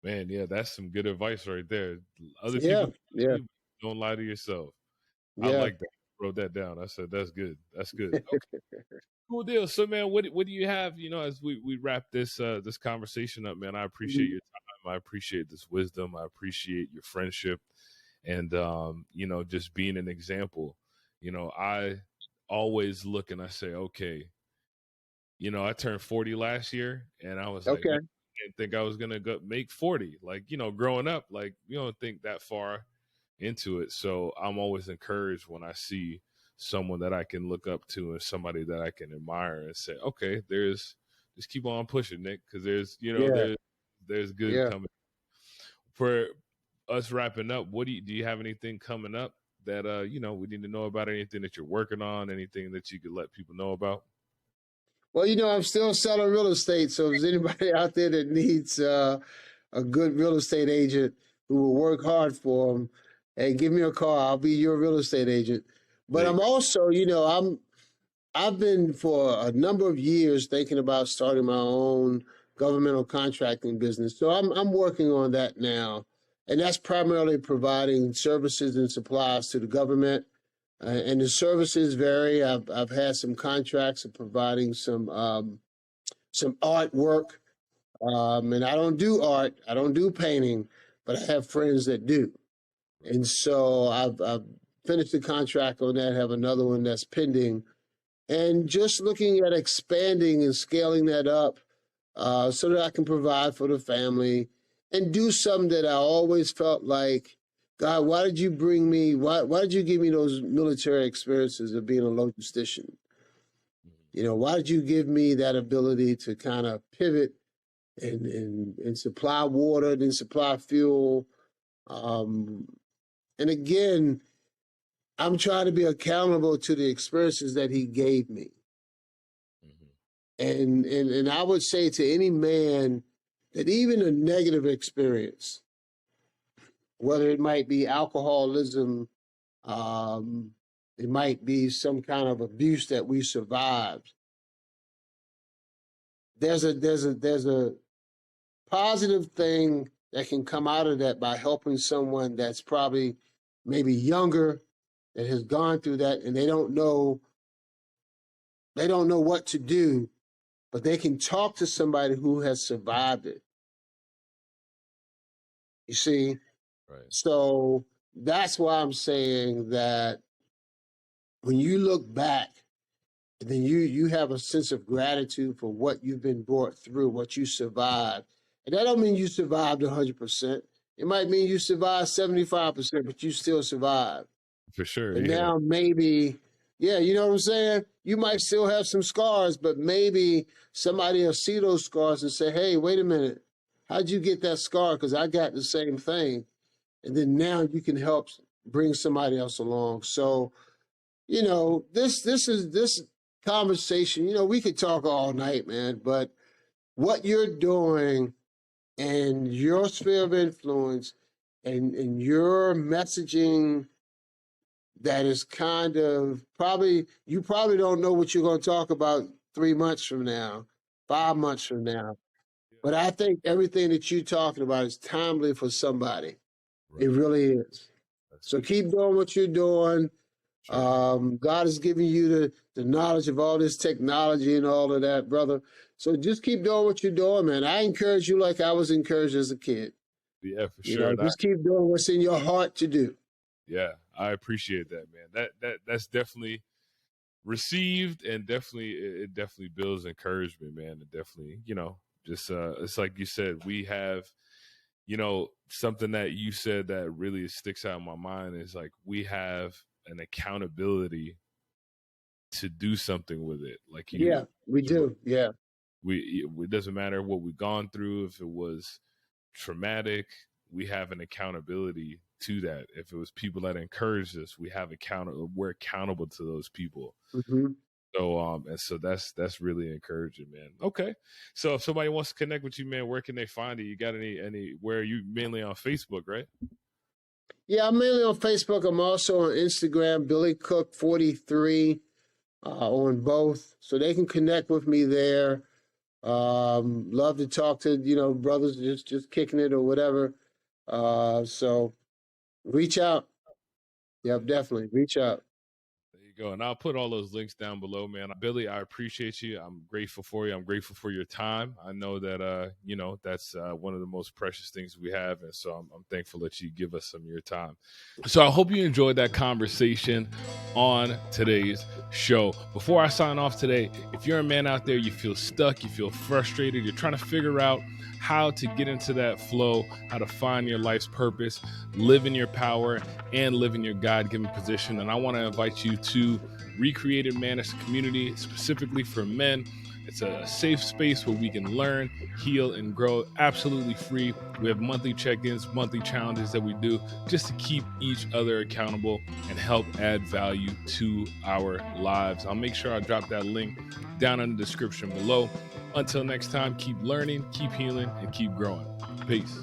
Man, yeah, that's some good advice right there. Other Yeah, people, yeah, don't lie to yourself. I yeah. like that. I wrote that down. I said that's good. That's good. Okay, cool deal. So, man, what do you have? As we wrap this conversation up, man. I appreciate your time. I appreciate this wisdom. I appreciate your friendship, and just being an example. I always look and I say, okay, I turned 40 last year, and I was like, Okay. man, I didn't think I was gonna go make 40. Like, growing up, like you don't think that far into it. So I'm always encouraged when I see someone that I can look up to and somebody that I can admire and say, okay, just keep on pushing, Nick, because Yeah. there's good Yeah. coming. For us wrapping up, do you have anything coming up that we need to know about? Anything that you're working on? Anything that you could let people know about? Well, I'm still selling real estate. So if there's anybody out there that needs a good real estate agent who will work hard for them, hey, give me a call. I'll be your real estate agent. But I'm also, I've been for a number of years thinking about starting my own governmental contracting business. So I'm working on that now. And that's primarily providing services and supplies to the government. And the services vary. I've had some contracts of providing some artwork, and I don't do art. I don't do painting, but I have friends that do. And so I've finished the contract on that. Have another one that's pending, and just looking at expanding and scaling that up, so that I can provide for the family and do something that I always felt like, God, why did you bring me? Why did you give me those military experiences of being a logistician? Why did you give me that ability to kind of pivot and supply water, then supply fuel? And again, I'm trying to be accountable to the experiences that he gave me. And I would say to any man that even a negative experience, whether it might be alcoholism, it might be some kind of abuse that we survived. There's a positive thing that can come out of that by helping someone that's probably maybe younger, that has gone through that, and they don't know what to do, but they can talk to somebody who has survived it. You see? Right. So that's why I'm saying that when you look back, then you have a sense of gratitude for what you've been brought through, what you survived. And that don't mean you survived 100%. It might mean you survived 75%, but you still survived. For sure. But yeah. now maybe, you know what I'm saying? You might still have some scars, but maybe somebody will see those scars and say, hey, wait a minute. How'd you get that scar? Because I got the same thing. And then now you can help bring somebody else along. So, this conversation, we could talk all night, man, but what you're doing and your sphere of influence and your messaging that is kind of you probably don't know what you're going to talk about 3 months from now, 5 months from now. But I think everything that you're talking about is timely for somebody. Right. It really is. So keep doing what you're doing. Sure. God has given you the knowledge of all this technology and all of that, brother. So just keep doing what you're doing, man. I encourage you like I was encouraged as a kid. Yeah, for sure. Just keep doing what's in your heart to do. Yeah, I appreciate that, man. That's definitely received, and it definitely builds encouragement, man. It definitely, just it's like you said, we have, something that you said that really sticks out in my mind is like we have an accountability to do something with it. Like we do. Yeah, it doesn't matter what we've gone through. If it was traumatic, we have an accountability to that. If it was people that encouraged us, we're accountable to those people. Mm-hmm. So that's really encouraging, man. Okay, so if somebody wants to connect with you, man, where can they find you? You got any where you mainly on Facebook, right? Yeah, I'm mainly on Facebook. I'm also on Instagram, Billy Cook 43, on both, so they can connect with me there. Love to talk to brothers just kicking it or whatever. So reach out. Yep, definitely reach out. go. And I'll put all those links down below, man. Billy, I appreciate you. I'm grateful for you. I'm grateful for your time. I know that, that's one of the most precious things we have. And so I'm thankful that you give us some of your time. So I hope you enjoyed that conversation on today's show. Before I sign off today, if you're a man out there, you feel stuck, you feel frustrated, you're trying to figure out how to get into that flow, how to find your life's purpose, live in your power, and live in your God-given position. And I want to invite you to Recreated Man. It's a community specifically for men. It's a safe space where we can learn, heal, and grow absolutely free. We have monthly check-ins, monthly challenges that we do just to keep each other accountable and help add value to our lives. I'll make sure I drop that link down in the description below. Until next time, keep learning, keep healing, and keep growing. Peace.